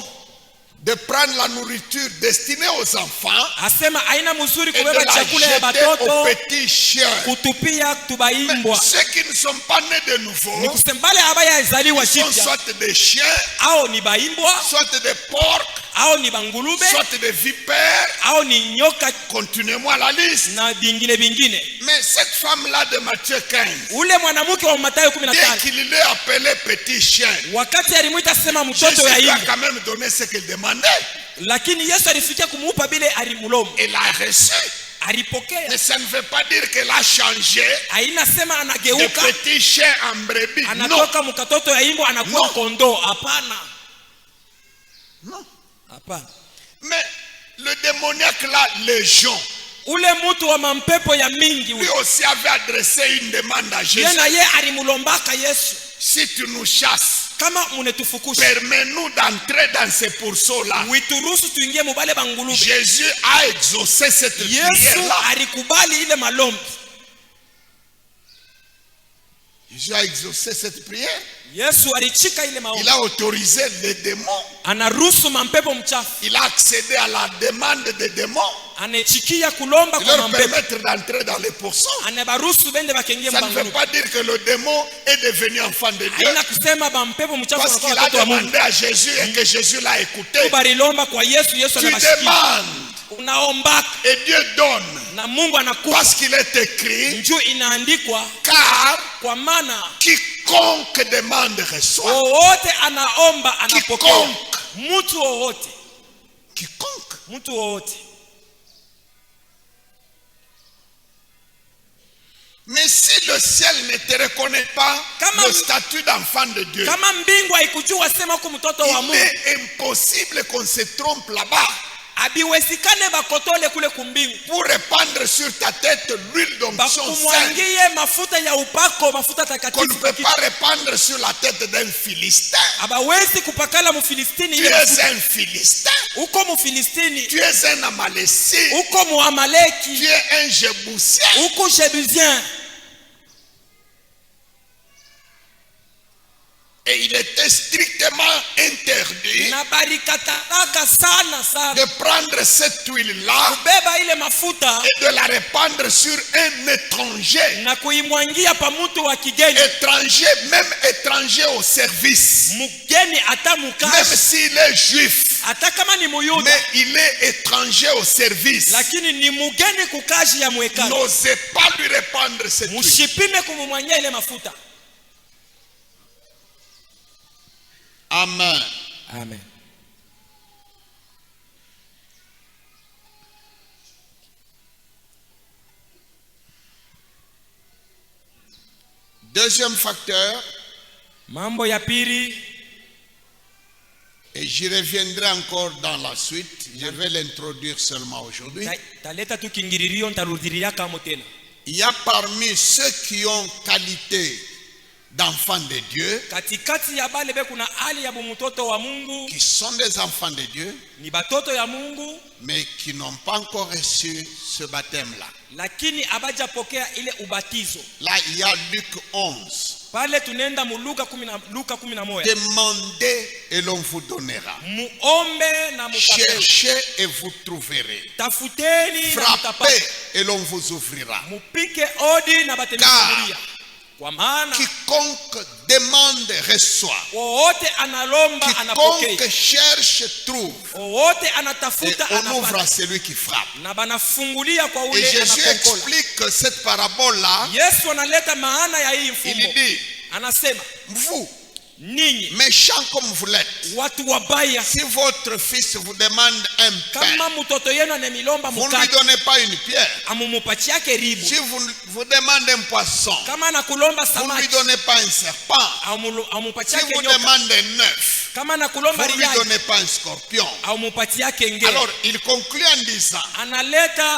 de prendre la nourriture destinée aux enfants Asema haina mzuri et de kubeba la chakula ya jeter batoto aux petits chiens. kutupia Mais tubaimbwa. ceux qui ne sont pas nés de Ni nouveau kusema bale abaya izaliwa sont jipya soit des chiens, au ni baimbwa soit des porcs, au ni bangulube soit des vipères. au ni nyoka Continuez-moi la liste. na vingine. Mais cette femme-là de Matthieu 15, Ule mwanamke wa Mathayo dès 15 qu'il l'a appelé petit chien, wakati alimuita sema Jésus mtoto ya lui a hivi, quand même donné ce qu'il demandait. lakini Yesu alifikia kumuupa bile alimulomo. Il a reçu. Alipokea. Mais ça ne veut pas dire qu'elle a changé Haina sema de anageuka, petit chien en brebis. Non. anatoka mkatoto ya imbo anakuwa No. kondoo. Hapana. Non. Hapana. Mais le démoniaque là, légion, Ule mtu wa mampepo ya mingi lui aussi avait adressé une demande à Jésus. yena ye alimulombaka Yesu, Si tu nous chasses, kama munetufukusha permets-nous d'entrer dans ces pourceaux-là. wituruhusu tuingie mubale bangulube. Jésus a exaucé cette Yesu prière-là. alikubali ile malombi. Jésus a exaucé cette prière. Yesu alichika ile maombi. Il a autorisé les démons. Anaruhusu mampepo mchafu, Il a accédé à la demande des démons. anachikia kulomba Il kwa leur mampepo, permettre d'entrer dans les pourceaux. anabaruhusu bende bakengie Ça ne veut mbangulube. pas dire que le démon est devenu enfant de Dieu. Haina kusema mampepo mchafu Parce anakuwa qu'il a watoto wa Mungu. demandé à Jésus et que Jésus l'a écouté. Barilomba kwa Yesu, Yesu Tu anabashikia. demandes Unaomba et Dieu donne. na Mungu anakupa. Parce qu'il est écrit, Njoo inaandikwa, car kwa maana quiconque demande reçoit. wowote anaomba anapokea. Quiconque. Mtu wowote, Quiconque. mtu wowote. Mais si le ciel ne te reconnaît pas Kama- le statut d'enfant de Dieu, Kama mbingu haikujua sema huko mtoto wa il Mungu, est impossible qu'on se trompe là-bas abiwesikane bakotole kule kumbingu, pour répandre sur ta tête l'huile d'onction sainte bakumwangie mafuta ya upako, mafuta qu'on ne takatifu. peut pas répandre sur la tête d'un Philistin. Abawezi kupakala mufilistini Tu ile es mafuta. un Philistin, Uko mufilistini, tu es un Amalécite, uko muamaleki, tu es un Jébusien. uko jebusien. Et il était strictement interdit Na barikataraka sana de prendre cette huile-là kubeba ile mafuta et de la répandre sur un étranger. na kuimwangia pa mtu wa kigeni, Étranger, même étranger au service. mgeni ata Même mukazi, s'il est juif, hata kama ni muyuda, mais il est étranger au service. lakini ni mugeni kukazi ya mwekano. N'osez pas lui répandre cette huile. Mushipime kumumwanyia ile mafuta. Amen. Amen. Deuxième facteur, Mambo ya pili, et j'y reviendrai encore dans la suite, je vais l'introduire seulement aujourd'hui. taleta tu kingiririo ntarudiria kamo tena. Il y a parmi ceux qui ont qualité d'enfants de Dieu, Katikati ya bale be kuna hali ya bumutoto wa Mungu, qui sont des enfants de Dieu, ni batoto ya Mungu, mais qui n'ont pas encore reçu ce baptême-là. lakini abaja pokea ile ubatizo. Là, il y a Luc 11. Pale tunaenda mu Luka 11. Demandez et l'on vous donnera. Muombe na mutapewa. Cherchez et vous trouverez. Tafuteni na mtapata. Frappez et l'on vous ouvrira. Mupike odi na batenifungulia. Kwa maana quiconque demande reçoit. wote analomba anapokea. Quiconque cherche trouve. Wote Et anatafuta on ouvre à anapata. celui qui frappe. Na banafungulia kwa Et ule Jésus anakonkola. explique cette parabole-là. Yesu analeta maana ya hii mfumbo. Il dit, Anasema vous, ninyi méchants comme vous l'êtes, watu wabaya, si votre fils vous demande un pain, kama mtoto yenu anemilomba vous ne lui mukate donnez pas une pierre. amumupachiake ribu. Si vous demandez un poisson, Kama anakulomba vous ne lui samaki donnez pas un serpent. Si amumupachiake vous nyoka. demandez un œuf, Kama anakulomba vous ne lui riyaji donnez pas un scorpion. amupatiake ngee. Alors, il conclut en disant, Analeta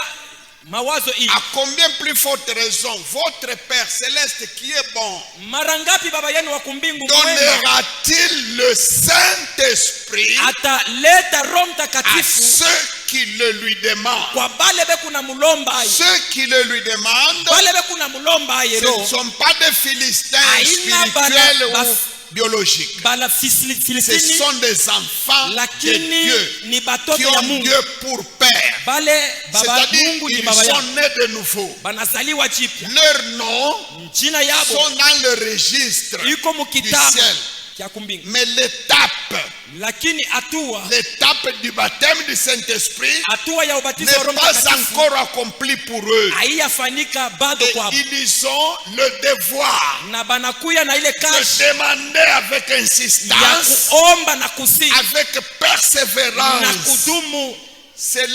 mawazo hii. à combien plus forte raison, votre Père Céleste qui est bon, Mara ngapi baba yenu wa kumbingu mwema donnera-t-il le Saint-Esprit ataleta Roho à Mtakatifu ceux qui le lui demandent? kwa bale be kuna mulomba ayi. Ceux qui le lui demandent, Bale be kuna mulomba ayi ce ne roho. sont pas des Philistins Aina spirituels bala- ou biologiques. Bala Ce Filistini sont des enfants de lakini Dieu ni qui batoto ya ont Mungu. Dieu pour Père. Bale baba C'est-à-dire Mungu ni ils baba sont yao. nés de nouveau. Banazaliwa jipya. Leurs noms Jina yabo sont dans le registre iko du mukitabu ciel. kya kumbingu. Mais l'étape du baptême du Saint-Esprit hatua ya ubatizo wa Roho n'est pas Mtakatifu encore accomplie pour eux. haiyafanyika bado Et kwao. ils ont le devoir Na banakuya na ile de kazi demander avec ya insistance, kuomba na kusi avec na persévérance. kudumu. C'est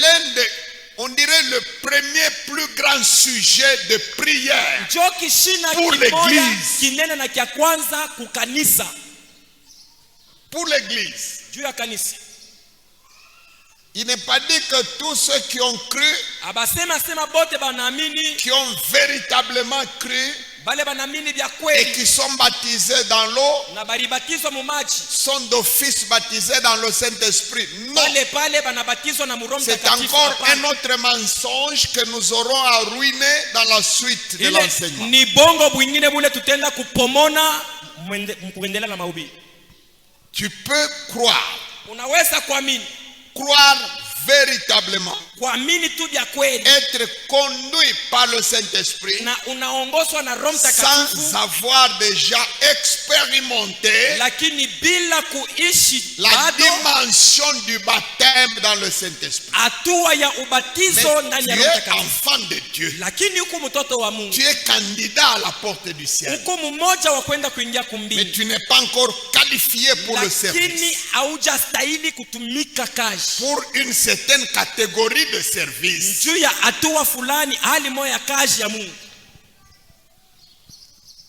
on dirait le premier plus grand sujet de prière Njo kishina pour kimoya l'église. kinene na kya kwanza kukanisa, pour l'église. juu ya kanisa. Il n'est pas dit que tous ceux qui ont cru, Abasema sema bote banaamini, qui ont véritablement cru bale banaamini bya et kweli qui sont baptisés dans l'eau, na balibatizwa mu maji sont d'office baptisés dans le Saint-Esprit. Non, pale pale banabatizwa na Roho c'est Mtakatifu. encore Hapana. un autre mensonge que nous aurons à ruiner dans la suite de Ile l'enseignement. ni bongo bwingine bule tutenda kupomona kuendelea na mahubiri. Tu peux croire, Unaweza kuamini, croire véritablement, kuamini tu bya kweli être conduit par le Saint-Esprit na unaongozwa na Roho Mtakatifu, sans avoir déjà expérimenté lakini bila kuishi la bado dimension du baptême dans le Saint-Esprit. hatua ya ubatizo Mais ndani tu ya Roho es Mtakatifu. enfant de Dieu. Lakini huku mtoto wa Mungu, Tu es candidat à la porte du ciel. huku mmoja wa kwenda kuingia Mais kumbini, tu n'es pas encore qualifié pour le service. lakini haujastahili kutumika kazi Pour une certaine catégorie de service. juu ya hatua fulani, hali moja ya kazi ya Mungu.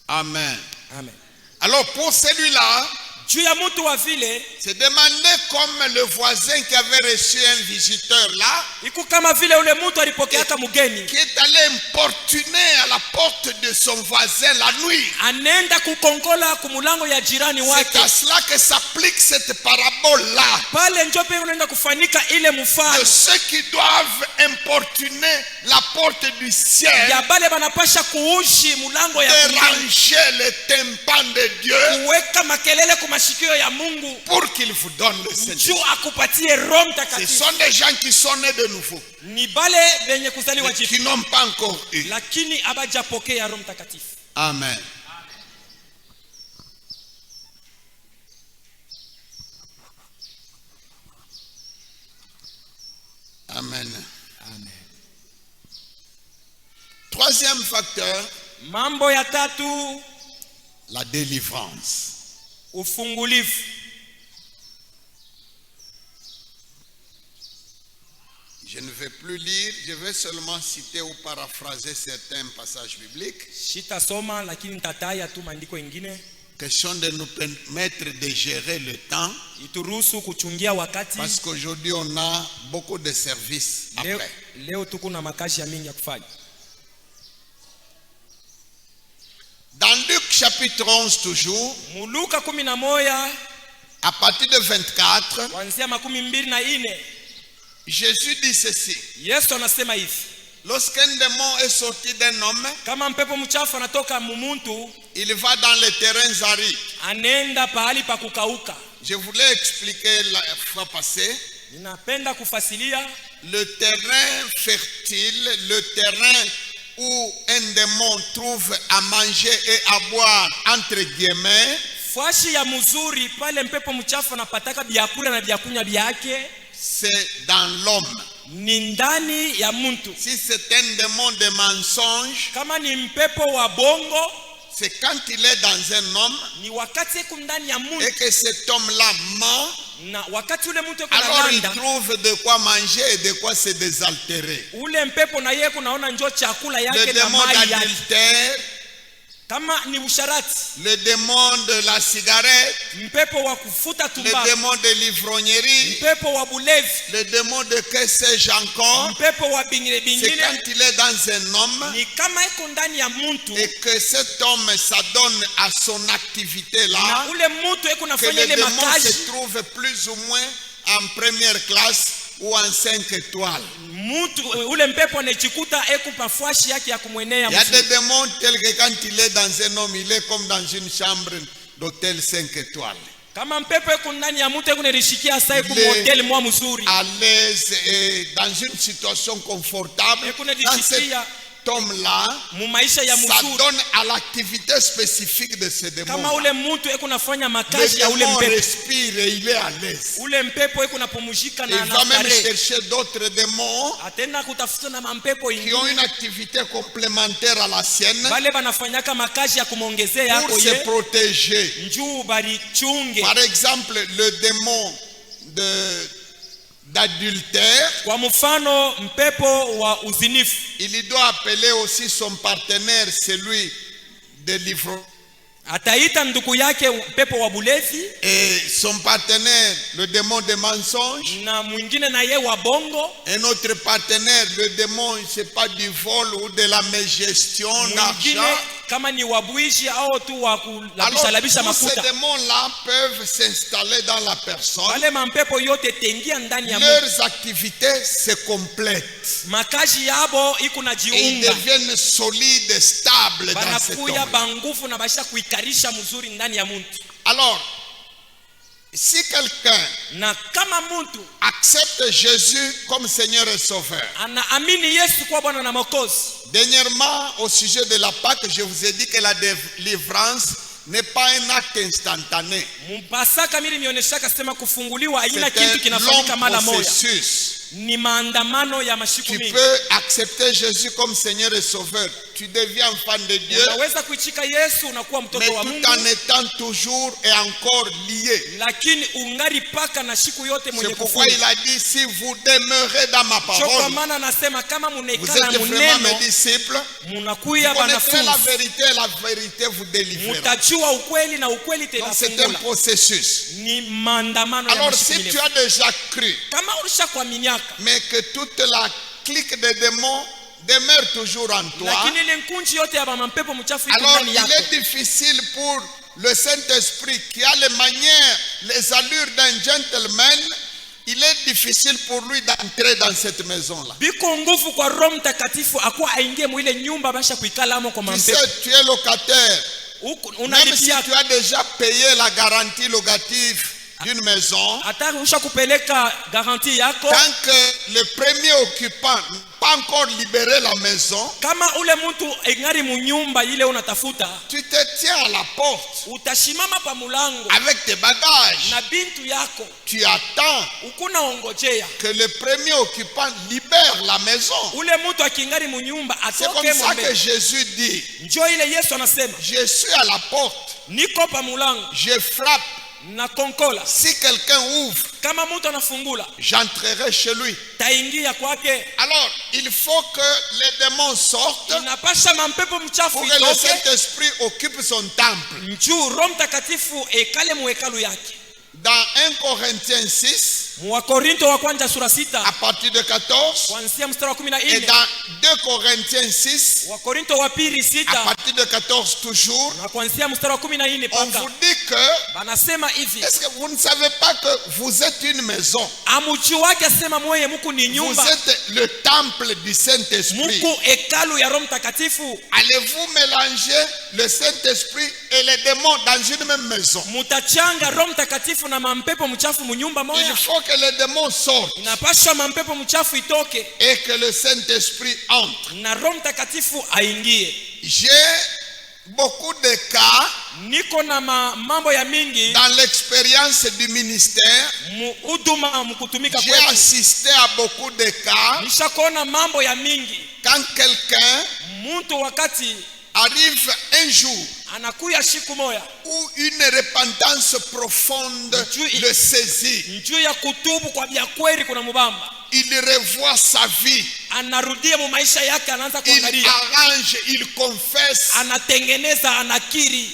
Amen. Amen. Alors pour celui-là, Juu ya mtu wa vile c'est demander comme le voisin qui avait reçu un visiteur là, iku kama vile ule mtu alipokeaka mgeni qui est allé importuner à la porte de son voisin la nuit. anaenda kukongola kumulango ya jirani C'est wake. à cela que s'applique cette parabole-là. Pale njo pe unaenda kufanyika ile De mfano ceux qui doivent importuner la porte du ciel, ya bale banapasha kuushi mulango ya kumbingu, déranger les tympans de Dieu kuweka makelele kwa mashikio ya Mungu pour qu'il vous donne le Saint-Esprit. juu akupatie Roho Ce Mtakatifu. sont des gens qui sont nés de nouveau, Ni bale benye kuzaliwa mais jipya qui n'ont pas encore eu. lakini abajapokea Roho Mtakatifu. Amen. Amen. Amen. Troisième facteur, Mambo ya tatu, la délivrance. ufungulivu. Je ne vais plus lire, je vais seulement citer ou paraphraser certains passages bibliques. Sitasoma lakini nitataya tu maandiko ingine Question de nous permettre de gérer le temps, ituruhusu kuchungia wakati. parce qu'aujourd'hui on a beaucoup de services Leo, après. leo tuko na makazi ya mingi ya kufanya. Dans Luc chapitre 11 toujours, Muluka 11 à partir de 24, kuanzia 24, Jésus dit ceci. Yesu anasema hivi: Lorsqu'un démon est sorti d'un homme, Kama mpepo mchafu anatoka mumuntu, il va dans les terrains arides. anenda pahali pa kukauka. Je voulais expliquer la fois passée. Ninapenda kufasilia Le terrain fertile, le terrain où un démon trouve à manger et à boire, entre guillemets, fashi ya mzuri pale mpepo mchafu anapataka vyakula na vyakunywa vyake, c'est dans l'homme. ni ndani ya muntu. Si c'est un démon de mensonge, Kama ni mpepo wa bongo, c'est quand il est dans un homme ni wakati eko ndani ya et muntu, que cet homme-là ment, na wakati ule muntu eko alors il nalanda, trouve de quoi manger et de quoi se désaltérer. ule mpepo na yeye kunaona njoo chakula Le yake na démon mai yake. d'adultère, Kama ni usharati, le démon de la cigarette, mpepo wa kufuta le tumbaku, démon de l'ivrognerie, mpepo wa bulevi, le démon de que sais-je encore, mpepo wa bingine c'est bingine, quand il est dans un homme ni kama eko ndani ya muntu, et que cet homme s'adonne à son activité na là, ule muntu eko que nafanya le ile démon makazi. se trouve plus ou moins en première classe ou en 5 étoiles. Mtu ule mpepo anachikuta eko pafashi yake ya kumwenea Il y a des mzuri. démons tels que quand il est dans un homme, il est comme dans une chambre d'hôtel 5 étoiles. Kama mpepo eko ndani ya mtu eko nerishikia saa eko Le- hotel mwa mzuri. À l'aise et dans une situation confortable. Et qu'on a dit Quand ici, cet homme-là Mu maisha ya mzuri. s'adonne à l'activité spécifique de ce Kama démon. ule mtu eko nafanya Le makazi ya ule démon mpepo. respire et il est à l'aise. Ule mpepo eko napumzika Il na va même anastare. chercher d'autres démons Atenda kutafuta na mampepo qui ont ingine. une activité complémentaire à la sienne Wale banafanyaka makazi ya kumongezea yako pour se ye. protéger. Njuu bali chunge. Par exemple, le démon d'adultère, Kwa mfano mpepo wa uzinifu. il doit appeler aussi son partenaire, celui de l'ivrogne. Ataita ndugu yake mpepo wa bulevi Et son partenaire, le démon de mensonge. na mwingine na ye wa bongo. Un autre partenaire, le démon, c'est pas du vol ou de la mégestion Mwingine d'argent. kama ni wabwishi au tu wa Alors, kulabisha tous ces makuta. démons-là peuvent s'installer dans la personne. Wale mampepo yote tengia ndani ya mtu. Leurs activités se complètent. Makazi yabo iko na Et ils jiunga. deviennent solides, stables dans cet Banakuya homme. bangufu na basha kuikarisha mzuri ndani ya mtu. Alors, si quelqu'un Na kama mtu accepte Jésus comme Seigneur et Sauveur, anaamini Yesu kwa Bwana na Mwokozi. dernièrement, au sujet de la Pâque, je vous ai dit que la délivrance n'est pas un acte instantané. Mpasaka mimi nionyeshaka sema kufunguliwa haina C'est kitu un kinafanyika mara long moja. processus. Ni maandamano ya mashiku Tu mingi. peux accepter Jésus comme Seigneur et Sauveur. Tu deviens enfant de Dieu, Unaweza kuichika Yesu unakuwa mais mtoto wa Mungu. tout en étant toujours et encore lié. Lakini ungari paka na siku yote mwenye C'est pourquoi kufunga. il a dit, si vous demeurez dans ma Kwa parole, maana anasema kama vous munaikala êtes vraiment muneno mes disciples, munakuya vous connaîtrez la banafunzi. vérité et la vérité vous délivrera. Mutajua ukweli na ukweli Donc c'est un itafungula. processus. Ni maandamano ya Alors masiku si tu mirefu. as déjà cru, Kama ulishakuaminiaka mais que toute la clique des démons demeure toujours en toi, lakini ile nkunji yote ya mampepo mchafu iko alors ndani il yako. est difficile pour le Saint-Esprit qui a les manières, les allures d'un gentleman, il est difficile pour lui d'entrer dans cette maison-là. Biko nguvu kwa Roho Mtakatifu akuwa aingie mwile nyumba basha kuikala amo kwa Tu mampepo. sais, tu es locataire. Huko Même si unalipia tu as déjà payé la garantie locative d'une maison, hata ushakupeleka garanti yako. tant que le premier occupant n'a pas encore libéré la maison, Kama ule mtu engari munyumba ile unatafuta, tu te tiens à la porte utashimama pa mulango avec tes bagages. na bintu yako Tu attends ukuna ongojea que le premier occupant libère la maison. ule mtu akingari munyumba C'est comme atoke ça que mombe. Jésus dit, Njoo ile Yesu anasema je suis à la porte, niko pa mulango je frappe. na konkola. Si quelqu'un ouvre, Kama mtu anafungula j'entrerai chez lui. taingia kwake. Alors, il faut que les démons sortent Inapasha mampepo mchafu pour que le itoke. Saint-Esprit occupe son temple. Njoo Roho Mtakatifu ekale muhekalu yake. Dans 1 Corinthiens 6, Wakorinto wa kwanza sura à 6 partir de 14. kuanzia mstari wa Et 14. dans 2 Corinthiens 6, Wakorinto wa pili à 6 partir de 14 toujours, na kuanzia mstari wa 14 on paka vous dit que, banasema hivi, est-ce que vous ne savez pas que vous êtes une maison? amujuwake asema mweye muku ni Vous nyumba, êtes le temple du Saint-Esprit. muku hekalu ya Roho Mtakatifu. Allez-vous mélanger le Saint-Esprit et les démons dans une même maison? Mutachanga Roho Mtakatifu na mampepo mchafu munyumba Il moja. faut que les démons sortent Inapaswa mampepo mchafu itoke et que le Saint-Esprit entre. na Roho Mtakatifu aingie. J'ai beaucoup de cas Niko na mambo ya mingi dans l'expérience du ministère. huduma mkutumika J'ai kwetu. assisté à beaucoup de cas Nishakuona mambo ya mingi. quand quelqu'un Mtu wakati arrive un jour anakuya siku moya où une repentance profonde le saisit. njuu ya kutubu kwa vya kweli kuna mubamba, Il revoit sa vie, anarudia mu maisha yake, anaanza il kuangalia, arrange, il confesse. anatengeneza, anakiri.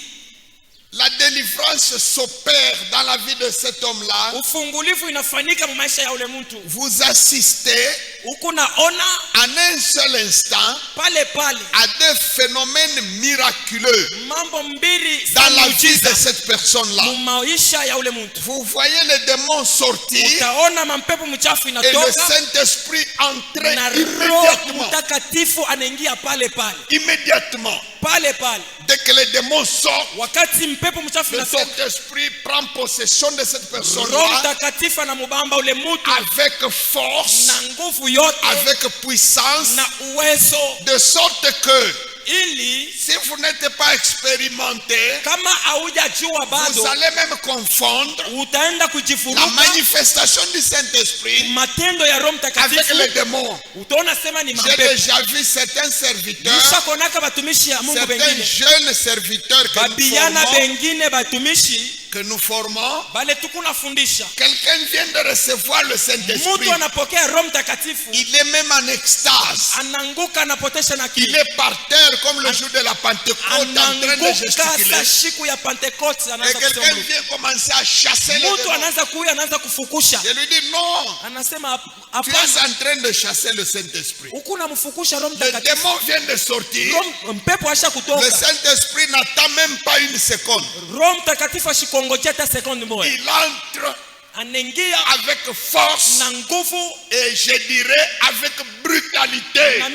La délivrance s'opère dans la vie de cet homme-là. Ufungulifu inafanyika mu maisha ya ule mtu. Vous assistez Huku naona en un seul instant pale pale à des phénomènes miraculeux mambo mbili dans la vie muujiza de cette personne-là. mu maisha ya ule mtu. Vous voyez les démons sortir Utaona mampepo mchafu et le inatoka Saint-Esprit entrer na Roho immédiatement. Mtakatifu anaingia pale pale Immédiatement. pale pale. Dès que les démons sortent, Wakati mpepo mchafu le inatoka, Saint-Esprit prend possession de cette Roho personne-là Mtakatifu anamubamba ule mtu avec force, na nguvu yote avec puissance, na uwezo, de sorte que ili si vous n'êtes pas expérimenté, kama haujajua vous bado allez même confondre utaenda la kujifuruka manifestation du Saint-Esprit matendo ya Roho avec Mtakatifu. les démons. Utaona sema ni J'ai mapepo. déjà vu certains serviteurs, Kisha konaka batumishi ya Mungu certains bengine, jeunes serviteurs babiyana bengine batumishi que nous formons. bale tukunafundisha. Quelqu'un vient de recevoir le Saint-Esprit. Mtu anapokea Roho Mtakatifu, Il est même en extase. ananguka, anapotesha na Il kili, est par terre comme le jour de la Pentecôte en train de ananguka gesticuler. sa siku ya Pentekoste, Et anaanza quelqu'un kusema. vient commencer à chasser les Mtu démons. anaanza kuya, anaanza kufukusha, Je lui dis non, anasema tu hapana, es en train de chasser le Saint-Esprit. huku namfukusha Roho Le Mtakatifu. démon vient de sortir. Mpepo asha Le kutoka, Saint-Esprit n'attend même pas une seconde. Roho Mtakatifu ashikongojea hata sekondi moja, Il entre anaingia avec force na nguvu et je dirais avec brutalité. na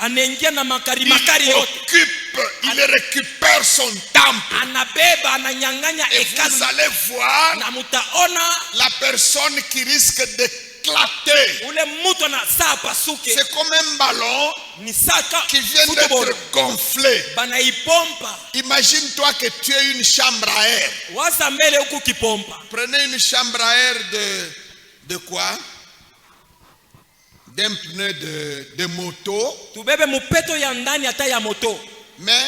anaingia na makari Il yote, occupe, il récupère son temple. anabeba, ananyang'anya Et vous hekalu, allez voir na mutaona la personne qui risque d'éclater. ule mtu anasaa pasuke, C'est comme un ballon ni saka qui vient football, d'être gonflé. banaipompa. Imagine-toi que tu es une chambre à air. Waza mbele huku kipompa, Prenez une chambre à air de quoi? D'un pneu de moto. tubebe mupeto ya ndani hata ya moto. Mais,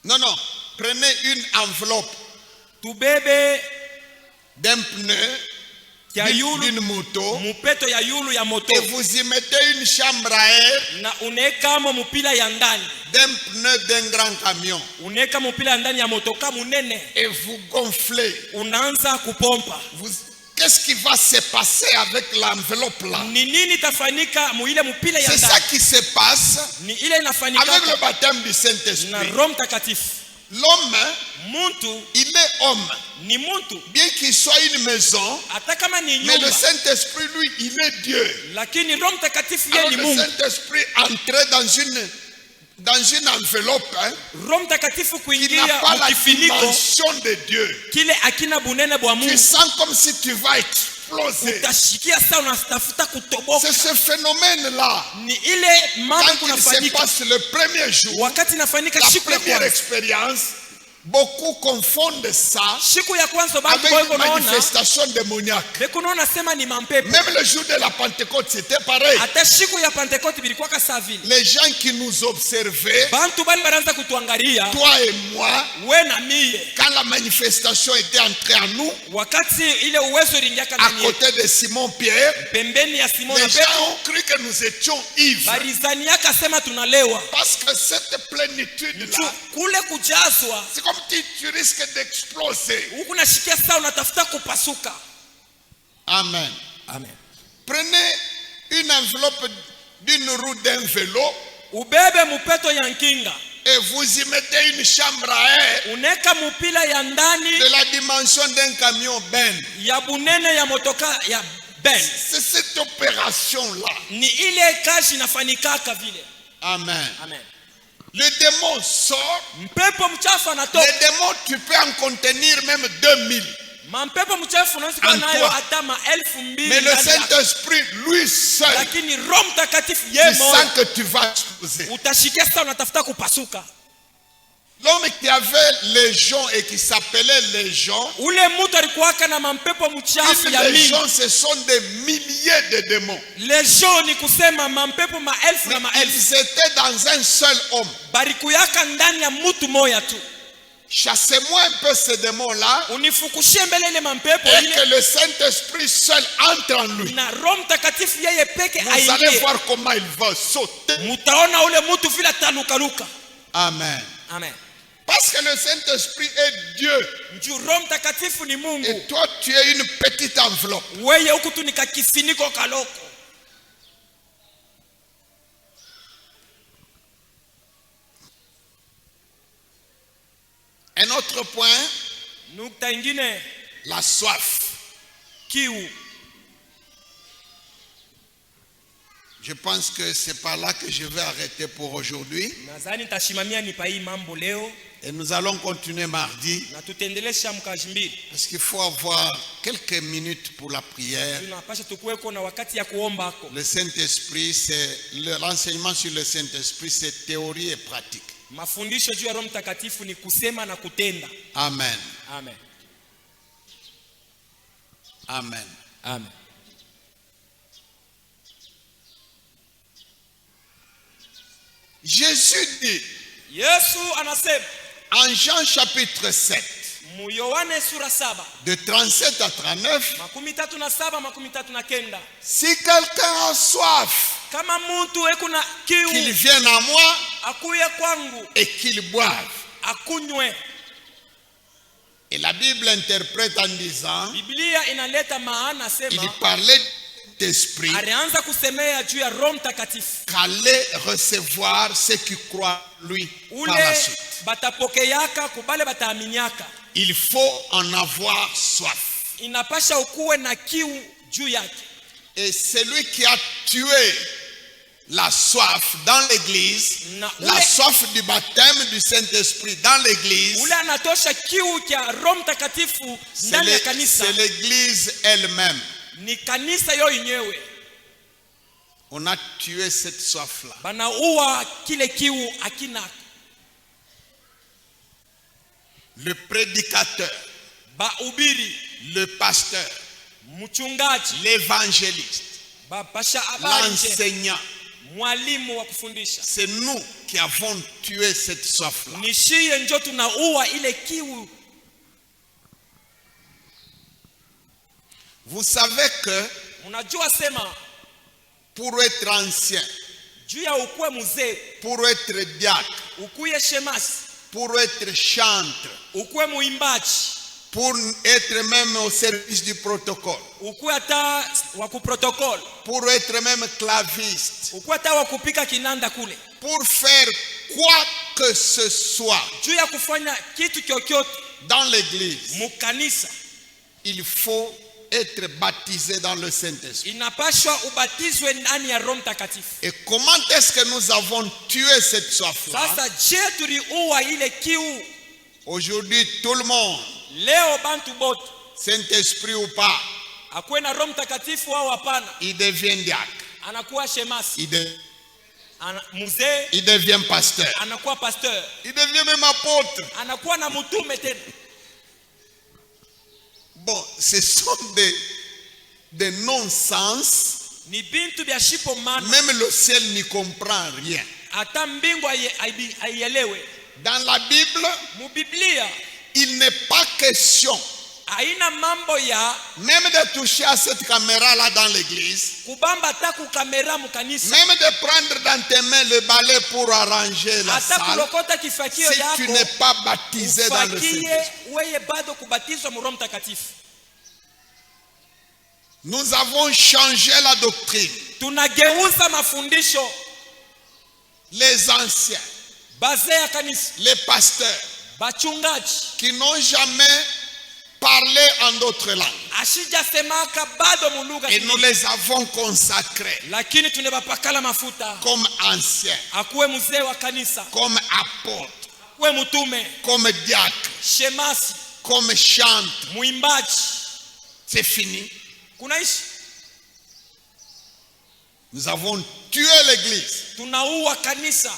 non, prenez une enveloppe Tubebe d'un pneu ya yulu, d'une moto mupeto ya yulu ya moto, et vous y mettez une chambre à air na unekamo mupila ya ndani, d'un pneu d'un grand camion uneka mupila ya ndani ya motoka munene, et vous gonflez. unaanza kupompa. Qu'est-ce qui va se passer avec l'enveloppe là? Ni nini tafanyika muile mupila ya C'est ça ndani? qui se passe Ni ile inafanyika avec le baptême du na Saint-Esprit. Roho Mtakatifu. L'homme, Muntu il est homme. ni muntu, Bien qu'il soit une maison, hata kama ni mais le nyumba, Saint-Esprit, lui, il est Dieu. lakini Roho Mtakatifu yeye Alors ni le Mungu. Saint-Esprit entrait dans une enveloppe Roho Mtakatifu qui kuingia n'a pas la mkifiniko dimension de Dieu. kile akina bunene bwa Tu Mungu, sens comme si tu vas exploser. utashikia saa unatafuta kutoboka. C'est ce phénomène-là. Ni ile mambo Quand il se kunafanyika passe le premier jour, wakati inafanyika la siku ya première kwanza. expérience, beaucoup confondent ça Siku ya kwanza avec bantu une bako naona manifestation démoniaque. beko naona sema ni mampepo. Même le jour de la Pentecôte, c'était pareil. Hata siku ya Pentekoste bilikuwa kasa vile. Les gens qui nous observaient, Bantu bali banaanza kutuangalia toi et moi, we na mie, quand la manifestation était entrée en nous, wakati ile uwezo iliingia à ndani yetu, côté de Simon-Pierre, pembeni ya Simon na les gens Petro, ont cru que nous étions ivres. barizani yake asema tunalewa. Parce que cette plénitude-là, Kule kujazwa c'est comme si tu risques d'exploser. huku nashikia saa unatafuta kupasuka. Amen. Amen. Prenez une enveloppe d'une roue d'un vélo Ubebe mupeto ya nkinga. et vous y mettez une chambre à air Uneka mupila ya ndani de la dimension d'un camion Ben. ya bunene ya motoka ya Ben. C'est cette opération-là. Ni ile kazi inafanikaka vile. Amen. Amen. Le démon sort. Mpepo mchafu anatoka. Le démon, tu peux en contenir même 2000. Mampepo mchafu unaweza kuwa nayo hata 2000. Mais le Saint-Esprit, lui seul, Lakini Roho Mtakatifu tu yeye sens que tu vas exploser. utashikia sasa unatafuta kupasuka. L'homme qui avait légion et qui s'appelait légion, Ule mtu alikuwaka na mampepo mchafu ya une mingi. légion, ce sont des milliers de démons. Legion ni kusema mampepo maelfu na maelfu. Ils étaient dans un seul homme. Barikuyaka ndani ya mtu moja tu. Chassez-moi un peu ces démons-là Unifukushie mbele ile mampepo et ile que le Saint-Esprit seul entre en lui. na Roho Mtakatifu yeye peke Vous allez aingie. voir comment il va sauter. Mutaona ule mtu vile talukaluka. Amen. Amen. Parce que le Saint-Esprit est Dieu. Njoo Roho Mtakatifu ni Mungu. Et toi, tu es une petite enveloppe. Wewe huku tu nikakifiniko kaloko. Un autre point, Nukta ingine la soif. kiu. Je pense que c'est par là que je vais arrêter pour aujourd'hui. Nadhani nitashimamia nipa hii mambo leo Et nous allons continuer mardi. na tutaendelesha mkazi mbili. Parce qu'il faut avoir quelques minutes pour la prière. Tunapasha tukuweko na wakati ya kuomba ako. Le Saint-Esprit, c'est l'enseignement sur le Saint-Esprit, c'est théorie et pratique. Mafundisho juu ya Roho Mtakatifu ni kusema na kutenda. Amen. Amen. Amen. Amen. Jésus dit Yesu anasema en Jean chapitre 7, mu Yohane sura 7 de 37 à 39, 37 39, si quelqu'un a soif, kama mtu eko na qu'il kiu vienne à moi akuye kwangu et qu'il boive. akunywe. Et la Bible interprète en disant, Biblia inaleta maana il sema parlait d'esprit alianza kusemea juu ya Roho Mtakatifu qu'allait recevoir ceux qui croient lui par la ule suite. batapokeaka kubale bataaminiaka. Il faut en avoir soif. Inapasha ukuwe na kiu juu yake. Et celui qui a tué la soif dans l'église, la soif du baptême du Saint-Esprit dans l'église, Ule anatosha kiu cha Roho Mtakatifu ndani ya kanisa. c'est l'église elle-même. Ni kanisa yo yenyewe. On a tué cette soif-là. Banaua kile kiu akina. Le prédicateur, Bahubiri, le pasteur, mchungaji, l'évangéliste, bapasha habari, l'enseignant, mwalimu wa kufundisha. c'est nous qui avons tué cette soif-là. Ni shie njo tunaua ile kiu. Vous savez que Unajua sema pour être ancien, juu ya ukwe mzee, pour être diacre, ukuye shemasi, pour être chantre, ukwe muimbaji, pour être même au service du protocole, ukwe hata wa kuprotokol, pour être même claviste, ukwe hata wa kupika kinanda kule. pour faire quoi que ce soit Juu ya kufanya kitu kyokyote dans l'église, mukanisa, il faut être baptisé dans le Saint-Esprit. inapashwa ubatizwe ndani ya Roho Mtakatifu. Et comment est-ce que nous avons tué cette soif-là? Sasa je tuliua ile kiu? Aujourd'hui, tout le monde, Leo bantu bote, Saint-Esprit ou pas, akuwe na Roho Mtakatifu au hapana, il devient diacre, anakuwa shemasi, mzee, il devient pasteur, anakuwa pasteur, il devient même apôtre. anakuwa na mtume tena. Bon, ce sont des non-sens. Ni bintu bya shipo mana. Même le ciel n'y comprend rien. Hata mbingu haielewe. Dans la Bible, mu Biblia il n'est pas question haina mambo ya même de toucher à cette caméra-là dans l'église, kubamba hata kukamera mukanisa, même de prendre dans tes mains le balai pour arranger la hata salle, kulokota kifakio si yako tu n'es pas baptisé dans le Saint-Esprit. weye bado kubatizwa mu Roho Mtakatifu. Nous avons changé la doctrine. Tunageuza mafundisho. Les anciens, Bazee ya kanisa, les pasteurs, bachungaji, qui n'ont jamais parlé en d'autres langues. ashijasemaka bado mulugha. Et nous les avons consacrés Lakini tunebapakala mafuta. comme anciens, Akuwe mzee wa kanisa, comme apôtres, akuwe mtume, comme diacres, shemasi, comme chantres. muimbaji. C'est fini. Kunaishi. Nous avons tué l'église. Tunaua kanisa.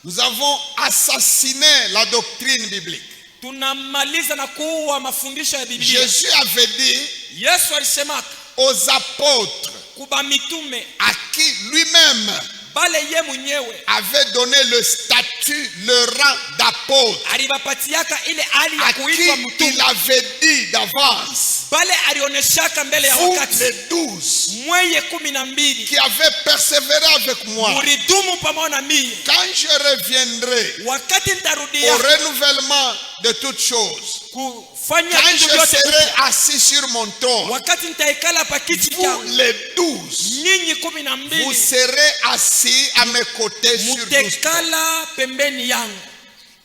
Nous avons assassiné la doctrine biblique. Tunamaliza na kuua mafundisho ya Biblia. Jésus avait dit Yesu alisemaka aux apôtres kuba mitume à qui lui-même bale ye mwenyewe avait donné le statut, le rang d'apôtre, alibapatiaka ile hali ya à qui kuitwa il mtume. avait dit d'avance, Bale alioneshaka mbele ya vous wakati. les 12 Mweye 12 qui avez persévéré avec moi, muridumu pamoja na mimi. quand je reviendrai Wakati au nitarudia renouvellement de toutes choses, kufanya quand vitu je vyote serai upya, assis sur mon trône, wakati nitaikala pa kiti vous changu, les 12, nyinyi vous 12 serez assis à mes côtés sur 12 trônes. mutekala pembeni yangu.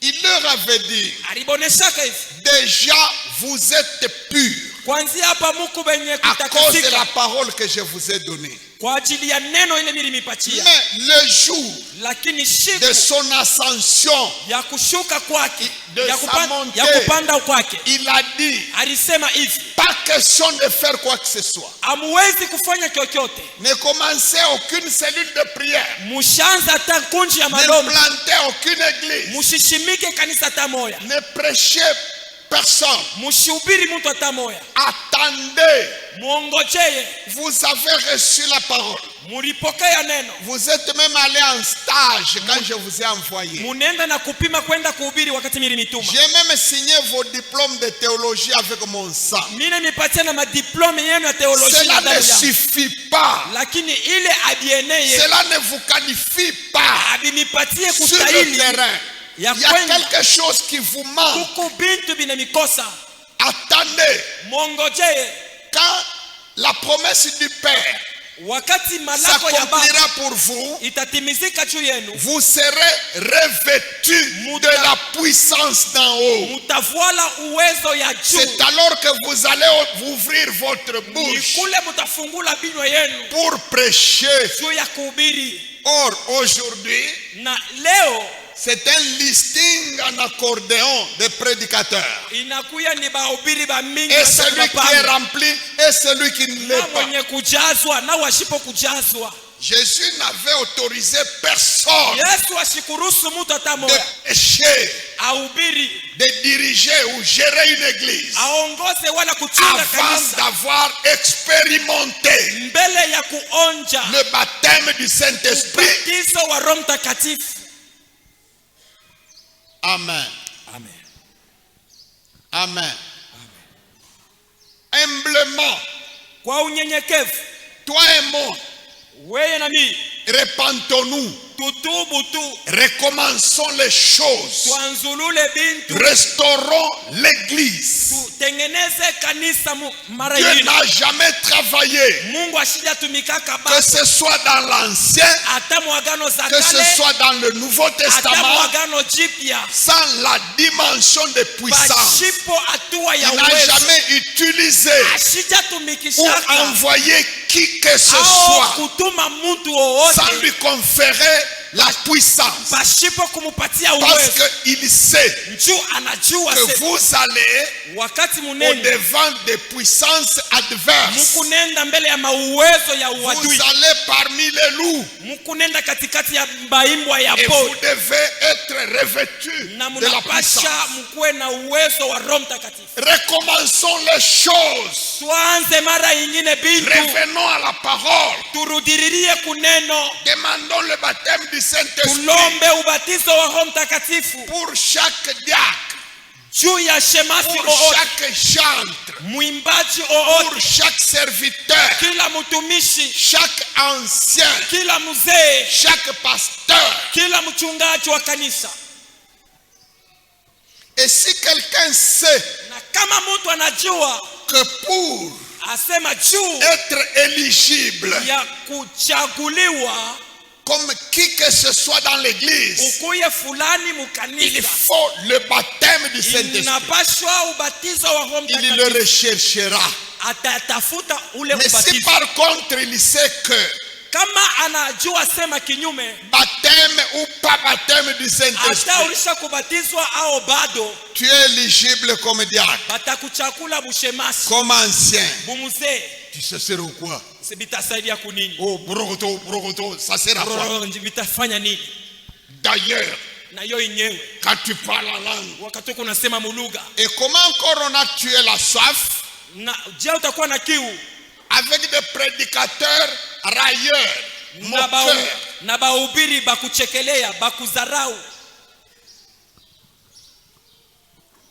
Il leur avait dit, Aliboneshaka hivi, déjà vous êtes purs kwanzia hapa muko benye à cause de la kutakasika parole que je vous ai donnée. kwa ajili ya neno ile nilimipatia. Mais le jour Lakini de siku son ascension, ya kushuka kwake, de ya sa montée, kupanda kwake, il a dit, alisema hivi, pas question de faire quoi que ce soit. amuwezi kufanya chochote, Ne commencez aucune cellule de prière. mushanza hata kunji ya Ne malombi, plantez aucune église. musishimike kanisa hata moya, Ne prêchez personne. mushubiri mtu hata moya, Attendez. muongojeye. Vous avez reçu la parole. Mulipokea neno, Vous êtes même allé en stage quand je vous ai envoyé. munenda na kupima kwenda kuhubiri wakati nilimituma. J'ai même signé vos diplômes de théologie avec mon sang. Mimi nipatia na madiplome yenu ya teolojia Cela na ne damu yangu. suffit pas. Lakini ile abieneye Cela ne vous qualifie pas. abinipatie Sur le kustahili terrain, ya il y a kwenda quelque chose qui vous manque. kuko bintu binamikosa. Attendez. Mwongojee Quand la promesse du Père wakati malako ya s'accomplira Baba pour vous, itatimizika juu yenu, vous serez revêtus de la puissance d'en haut. mutavuala uwezo ya C'est juu. alors que vous allez ouvrir votre Ni bouche kule mutafungula binywa yenu pour prêcher. juu ya kuhubiri. Or, aujourd'hui, Na leo c'est un listing en accordéon des prédicateurs. inakuya ni bahubiri ba mingi Et hata celui qui est mapanga. rempli et celui qui ne Na l'est pas. mwenye kujazwa na washipo kujazwa. Jésus n'avait autorisé personne Yesu ashikuruhusu mtu hata de moja prêcher, ahubiri, de diriger ou gérer une église aongoze wala kuchunga avant kanisa d'avoir expérimenté mbele ya kuonja le baptême du Saint-Esprit. ubatizo wa Roho Mtakatifu. Amen. Amen. Amen. Humblement, Kwa unyenyekevu, toi et moi, wewe na mimi repentons-nous, tutubu tu, recommençons les choses, tuanzulule bintu, restaurons l'église. tutengeneze kanisa mara Dieu nyingine. n'a jamais travaillé, Mungu ashijatumikaka que bado ce soit dans l'Ancien, hata mwagano za que ce kale, soit dans le Nouveau hata Testament, mwagano jipya, sans la dimension de puissance. pasipo hatua ya Il n'a uwezo, jamais utilisé ou ashijatumikishaka envoyé qui que ce au soit kutuma mtu sans wowote lui conférer la puissance. pasipo kumupatia Parce uwezo. qu'il sait Juu anajua que vous allez wakati au munene devant des puissances adverses. mukunenda mbele ya mauwezo ya Vous uadui, allez parmi les loups mukunenda katikati ya mbaimbwa ya et vous pori, devez être revêtus na de la puissance. munapasha mukuwe na uwezo wa Roho Mtakatifu. Recommençons les choses. Tuanze mara ingine bintu, Revenons à la parole. turudiririe kuneno, Demandons le baptême du Saint-Esprit tulombe ubatizo wa Roho Mtakatifu pour chaque diacre, juu ya shemasi pour oote, chaque chantre, mwimbaji pour oote, chaque serviteur, kila mtumishi, chaque ancien, kila mzee, chaque pasteur. kila mchungaji wa kanisa. Et si quelqu'un sait Na kama mtu anajua que pour asema juu être éligible ya kuchaguliwa comme qui que ce soit dans l'église, ukuye fulani il mukanisa faut le baptême du Saint-Esprit. inapashwa ubatizo wa Roho Il Mtakatifu. le recherchera. Atatafuta ule Mais si ubatizo. par contre il sait que Kama anajua sema kinyume, baptême ou pas baptême du hata Saint-Esprit, ulisha kubatizwa au bado, tu es éligible comme diacre, batakuchakula bushemasi comme ancien. bumuzee. Tu sais c'est quoi? Bitasaidia kunini? Oh, brogoto, ça sert à quoi? Bitafanya nini? D'ailleurs, Na yo yenyewe quand tu parles en langue, wakati uko unasema mulugha, et comment encore on a tué la soif na je utakuwa na kiu avec des prédicateurs railleurs, moqueurs. na bahubiri bakuchekelea bakuzarau.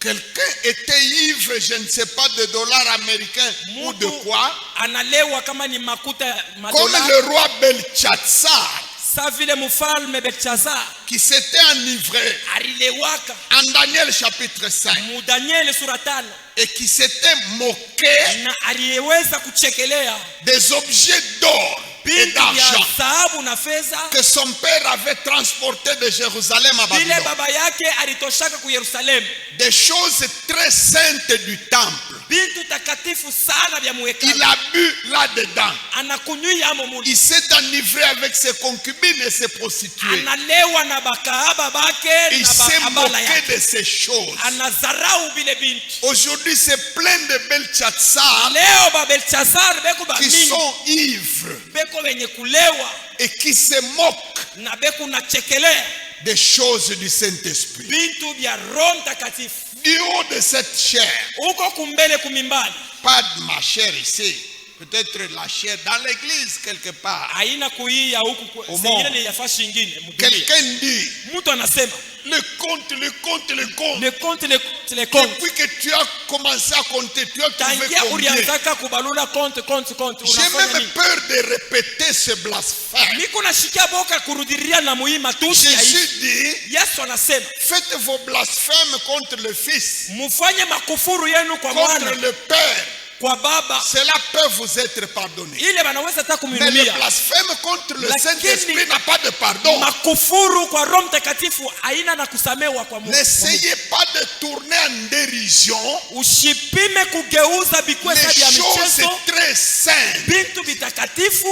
Quelqu'un était ivre, je ne sais pas, de dollars américains ou de quoi, Analewa kama ni makuta comme madola, le roi Belchatsar, sa vile mfalme Belshazzar qui s'était enivré alilewaka en Daniel chapitre 5 mu Danieli sura 5, et qui s'était moqué na aliweza kuchekelea des objets d'or et binti ya d'argent dhahabu na fedha que son père avait transportés de Jérusalem à vile Babylone. baba yake alitoshaka ku Yerusalemu, Des choses très saintes du temple. bintu takatifu sana vya Il muhekalu, a bu là-dedans. anakunywa amo muli, Il s'est enivré avec ses concubines et ses prostituées. analewa na bakahaba bake Il na s'est bakabala moqué yake, de ces choses. anazarau vile bintu. Aujourd'hui, c'est plein de Belchatsar Leo ba Belshazzar beko ba qui mingi, sont ivres beko wenye kulewa et qui se moquent na beko na chekelea des choses du Saint-Esprit. bintu vya Roho Mtakatifu. Du haut de cette chair, Uko kumbele kumimbali, pas de ma chair ici, peut-être la chair dans l'église quelque part. haina kuia huku Omo. sengine ni yafashi ingine mdunia. Quelqu'un dit, Mtu anasema le compte. le compte le compte. Depuis que tu as commencé à compter, tu as trouvé Tangia combien? ulianzaka kubalula compte. J'ai Unafanya même nini? peur de répéter ce blasphème. Niko nashikia boka kurudiria na muhimu tushi ya hii. Jésus dit, Yesu anasema faites vos blasphèmes contre le Fils, mufanye makufuru yenu kwa contre mwana, le Père. kwa baba, Cela peut vous être pardonné. ile banaweza hata Mais le kumhurumia. blasphème contre le Lakini- Saint-Esprit n'a pas de pardon. Makufuru kwa Roho Mtakatifu haina na kusamewa kwa Mungu. N'essayez pas de tourner en dérision Usipime kugeuza bikwesa les vya choses michezo très saintes. bintu vitakatifu.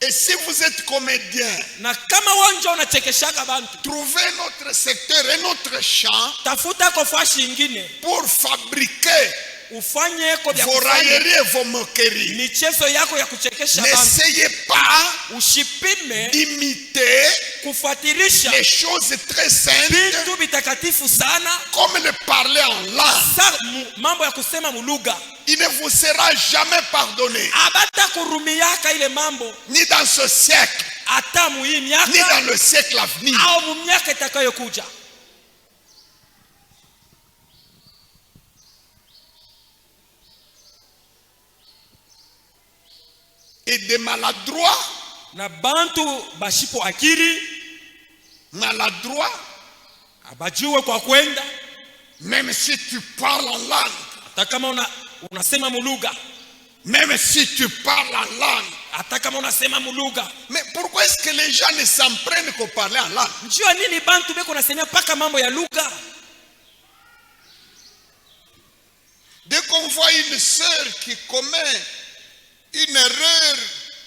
Et si vous êtes comédien, Na kama wanja unachekeshaka bantu, trouvez notre secteur et notre champ tafuta kofashi ingine pour fabriquer ufanye ko vya vos kufanya railleries et vos moqueries. michezo yako ya kuchekesha bantu. N'essayez pas Usipime d'imiter kufuatilisha les choses très saintes bintu vitakatifu sana, comme le parler en langue. mambo ya kusema mulugha. Il ne vous sera jamais pardonné, Abata kurumiaka ile mambo ni dans ce siècle, hata muhii ni miaka dans le siècle à venir. au mu miaka itakayokuja. Et des maladroits, Na bantu bashipo akili maladroits, abajue kwa kwenda, même si tu parles en langue, hata kama unasema mulugha, même si tu parles en langue. hata kama unasema mulugha. Mais pourquoi est-ce que les gens ne s'en prennent qu'au parler en langue? Njua nini bantu beko nasemea paka mambo ya lugha? Dès qu'on voit une sœur qui commet une erreur,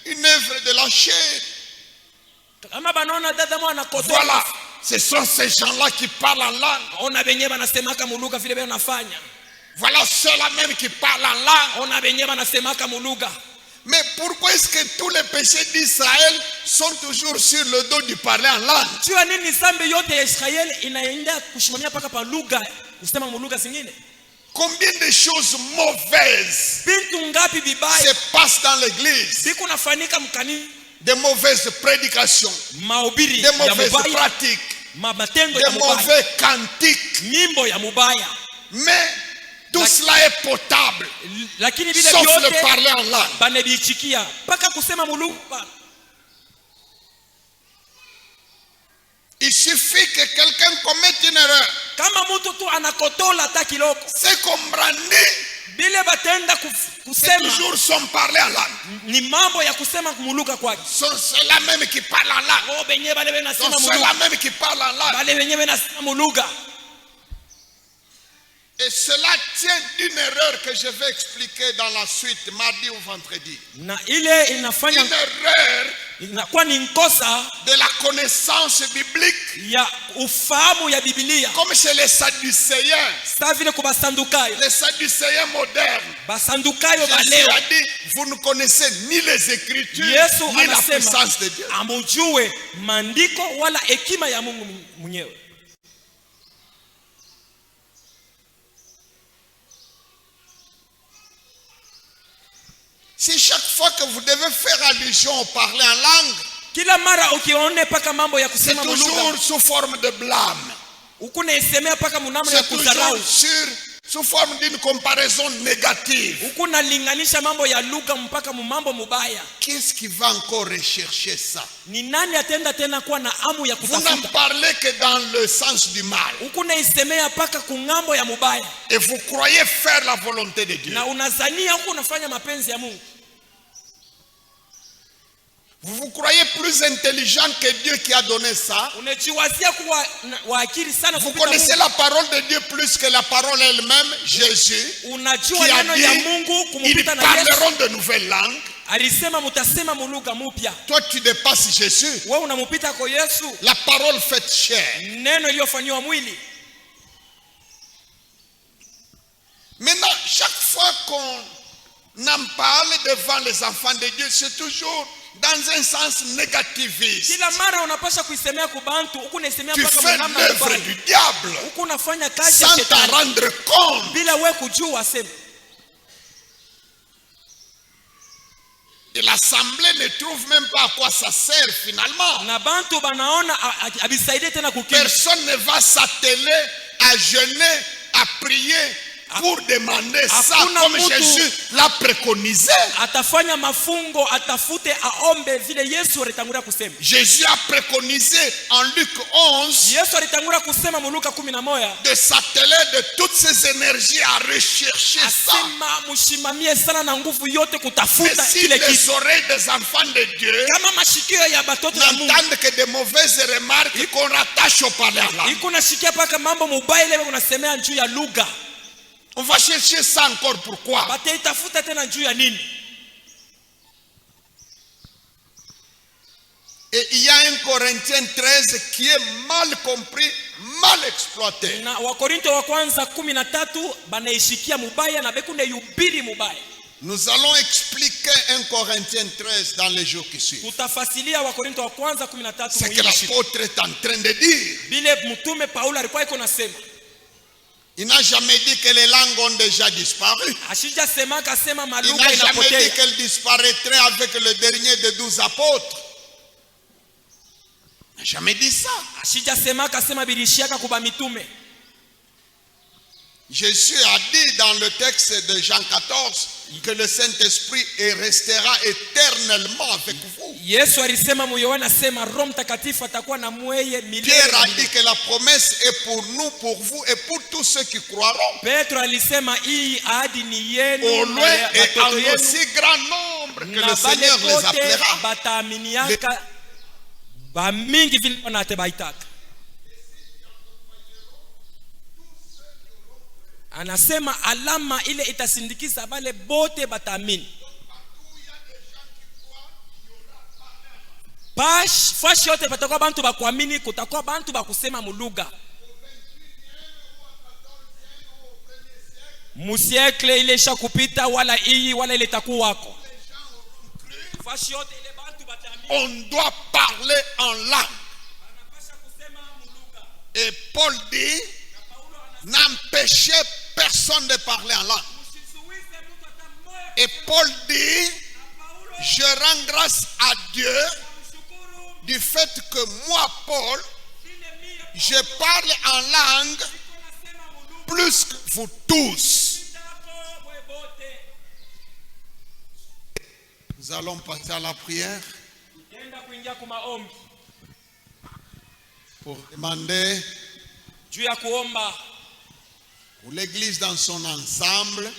une œuvre de la chair, Kama banaona dada mwa anakotoa, voilà, ce sont ces gens-là qui parlent en langue. ona benye banasemaka mulugha vile bena nafanya. Voilà ceux-là même qui parlent en langue. Ona benye banasemaka mulugha. Mais pourquoi est-ce que tous les péchés d'Israël sont toujours sur le dos du parler en langue? Njua nini zambi yote ya Israeli inaenda kushimamia paka pa lugha, kusema mulugha zingine? Combien de choses mauvaises Bintu ngapi bibaya se passent dans l'église? siku nafanika mkani, De mauvaises prédications, mahubiri de ya mauvaises mubaya, pratiques, matendo de ya mubaya, mauvais cantiques. nyimbo ya mubaya. Mais tout cela est potable, Lakini vile sauf le vyote parler en langue. banebichikia paka kusema mulugha. Il suffit que quelqu'un commette une erreur. Kama mtu tu anakotola hata kiloko, C'est comme Brandy Bile batenda C'est kusema toujours son parler en langue. ni mambo ya kusema muluga kwake. Sont ceux-là même qui parlent en langue. Oh benye bale Sont benasema ceux-là muluga. même qui parlent en langue. Bale benye benasema muluga. Et cela tient d'une erreur que je vais expliquer dans la suite, mardi ou vendredi. Na ile inafanya Une erreur inakuwa ni nkosa de la connaissance biblique. ya ufahamu ya Biblia. Comme chez les Sadducéens. Sa vile kwa basandukayo. Les Sadducéens modernes. Basandukayo Jésus baleo. a dit, vous ne connaissez ni les Écritures, Yesu ni la anasema puissance de Dieu. amujue maandiko wala hekima ya Mungu mwenyewe. Si chaque fois que vous devez faire allusion au parler en langue, Kila mara ukione paka mambo ya c'est kusema toujours muluga, sous forme de blâme. ukuna isemea paka munamna ya C'est kudharau. toujours sous forme d'une comparaison négative. Ukuna linganisha mambo ya lugha mpaka mambo mubaya. Qu'est-ce qui va encore rechercher ça? Ni nani atenda tena kuwa na amu ya Vous n'en kutafuta? parlez que dans le sens du mal. Ukuna isemea paka kungambo ya mubaya. Et vous croyez faire la volonté de Dieu. Na unazania huko unafanya mapenzi ya Mungu. Vous vous croyez plus intelligent que Dieu qui a donné ça. Unajiwazia kuwa wa akili sana Vous kupita connaissez Mungu. la parole de Dieu plus que la parole elle-même, Jésus, Unajua qui a neno ya dit, Mungu ils kumupita na Yesu. parleront de nouvelles langues. Alisema mutasema muluga mupya. Toi, tu dépasses Jésus. Wewe unamupita kwa Yesu. La parole faite chair. Neno iliyofanywa mwili. Maintenant, chaque fois qu'on en parle devant les enfants de Dieu, c'est toujours dans un sens négativiste. Kila mara unapasha kuisemea kubantu, huku unaisemea Tu mpaka fais mnamna l'œuvre mbaya. du diable Huku unafanya kazi ya sans t'en shetani rendre compte. bila wewe kujua sema. Et l'assemblée ne trouve même pas à quoi ça sert finalement. Na bantu banaona abisaidie tena kukiri. Personne ne va s'atteler à jeûner, à prier pour demander ça comme Jésus l'a préconisé. Atafanya mafungo, atafute aombe vile Yesu alitangulia kusema. Jésus a préconisé en Luc 11 Yesu alitangulia kusema mu Luka 11 de s'atteler de toutes ses énergies à rechercher ça. asema mushimamie sana na nguvu yote Mais kutafuta si kile les kitu. oreilles des enfants de Dieu Kama mashikio ya batoto ya Mungu n'entendent que de mauvaises remarques qu'on rattache au parler en langue, iko nashikia paka mambo mubaya ile unasemea juu ya lugha. on va chercher ça encore. Pourquoi? Bataitafuta tena juu ya nini? Et il y a un Corinthiens 13 qui est mal compris, mal exploité. Na Wakorinto wa kwanza 13 banaishikia mubaya na bekunde yubiri mubaya. Nous allons expliquer 1 Corinthiens 13 dans les jours qui suivent. Tutafasilia Wakorinto wa kwanza 13 C'est que muishi. l'apôtre est en train de dire. Bile mtume Paulo alikuwa iko nasema. Il n'a jamais dit que les langues ont déjà disparu. Ashija sema kasema Il malugha n'a jamais dit inapotea. qu'elles disparaîtraient avec le dernier des 12 apôtres. Il n'a jamais dit ça. Ashija sema kasema bilishiaka kuba mitume. Jésus a dit dans le texte de Jean 14 que le Saint-Esprit restera éternellement avec vous. Yesu alisema mu Yohana sema Roho Mtakatifu atakuwa na mweye milele. Pierre a dit que la promesse est pour nous, pour vous et pour tous ceux qui croiront. Petro alisema hii ahadi ni yenu Au na loin ya et en watoto yenu. aussi grand nombre que Na le Seigneur bale les kote appellera. bataaminiaka bamingi vile wanate baitaka. Anasema alama ile itasindikiza bale bote bataamini. Fashi yote patakuwa bantu bakuamini, kutakuwa bantu bakusema mulugha. Musiekle ile isha kupita wala hii wala ile takuwako. Fashi yote ile bantu bataamini. On doit parler en langue. Et Paul dit, n'empêchez personne de parler en langue. Et Paul dit, je rends grâce à Dieu du fait que moi, Paul, je parle en langue plus que vous tous. Nous allons passer à la prière pour demander juu ya kuomba pour l'église dans son ensemble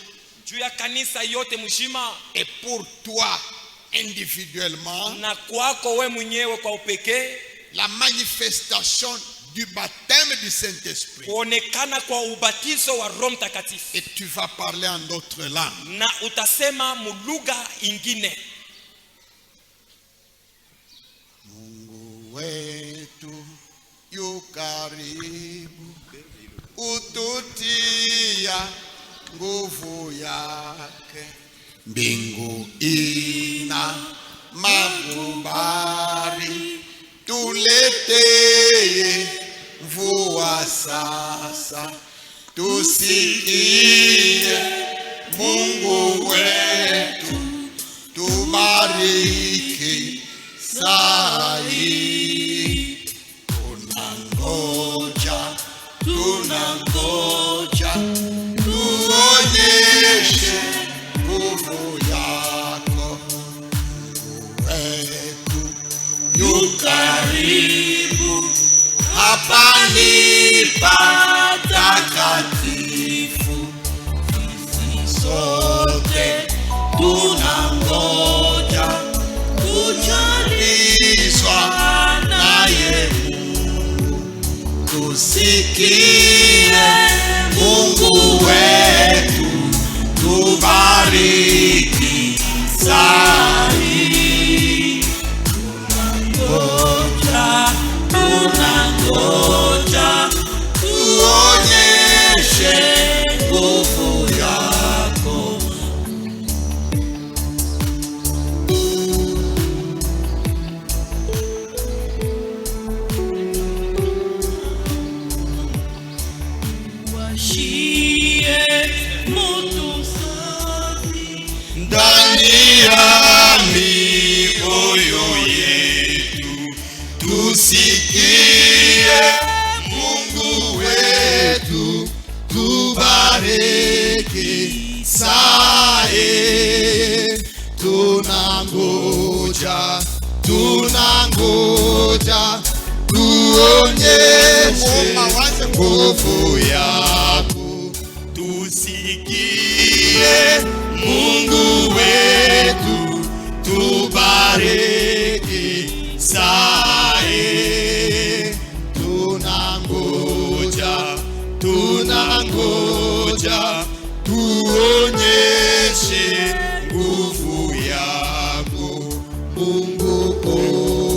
juu ya kanisa yote mzima, et pour toi individuellement, na kwako we mwenyewe kwa upekee, la manifestation du baptême du Saint-Esprit. kuonekana kwa ubatizo wa Roho Mtakatifu. Et tu vas parler en d'autres langues. Na utasema mulugha ingine. Mungu wetu yu karibu, ututia nguvu yake. Mbingu ina makubali, tuletee mvua sasa. Tusikie Mungu wetu, tubariki sai. Tunangoja, tuonyeshe nguvu yako. Mungu wetu yu karibu, hapa ni patakatifu. Sisi sote tunangoja kujalizwa naye Mungu. Tusikie Mungu wetu, tubariki sai. Tunangoja, tuonyeshe nguvu yako. Washie moto safi Ndani ya mioyo yetu, tusikie Mungu wetu, tubariki sai. Tunangoja, tuonyeshe nguvu yako. Tusikie Mungu wetu, tubariki sai. Tunangoja, tuonyeshe nguvu yako. Mungu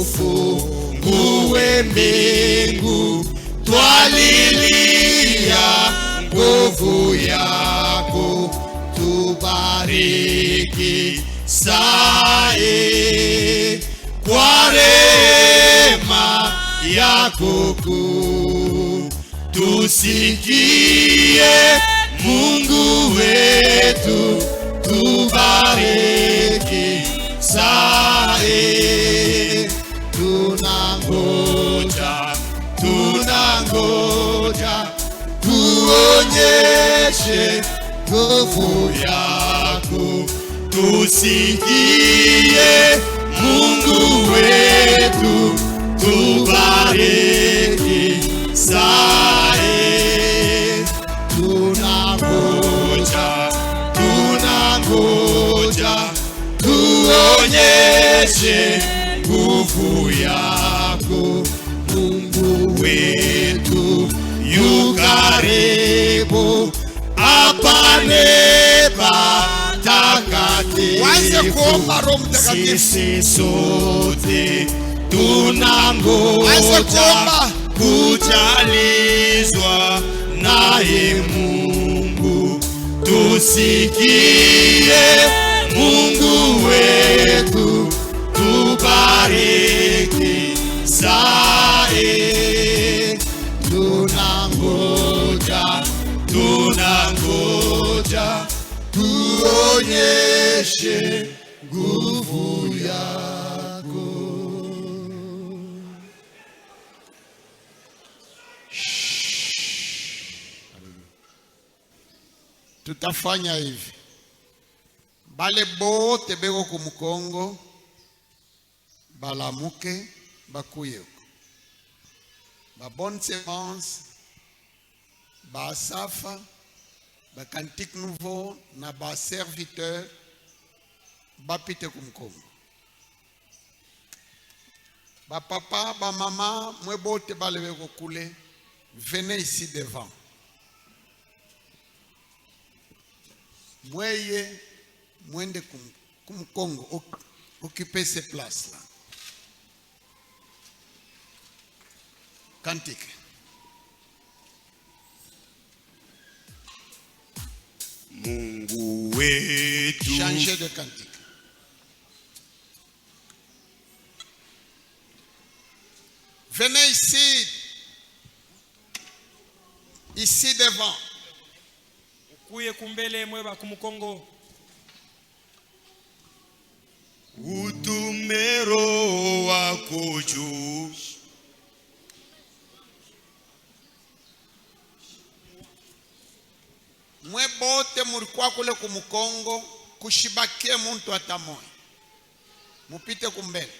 ufungue mbingu, twalilia nguvu yako. Tubariki sai, kwa rehema yako kuu. Tusikie Mungu wetu, tubariki sai. Tunangoja, tuonyeshe nguvu yako. Tusikie Mungu wetu, tubariki sai. Tunangoja, tuonyeshe nguvu yako. Mungu wetu yu karibu, hapa ni patakatifu. Sisi sote tunangoja kujalizwa naye Mungu. Tusikie Mungu wetu, tubariki sai. Tunangoja, tuonyeshe nguvu yako. Tutafanya hivi, bale bote beko kumukongo balamuke bakuye, ba bonne semence, ba safa, ba cantique nouveau na ba serviteur bapite kumkongo. Ba papa, ba maman, mwe bote baleve kokule, venez ici devant. Mweye, mwende kumkongo, occupez ces places-là. Cantique. Mungu wetu. Changez de cantique. Venez ici devant. Ukuye kumbele mweba kumukongo. Utume Roho wako juu. Mwe bote mulikuwa kule kumukongo, kushibakie muntu atamoya. Mupite kumbele.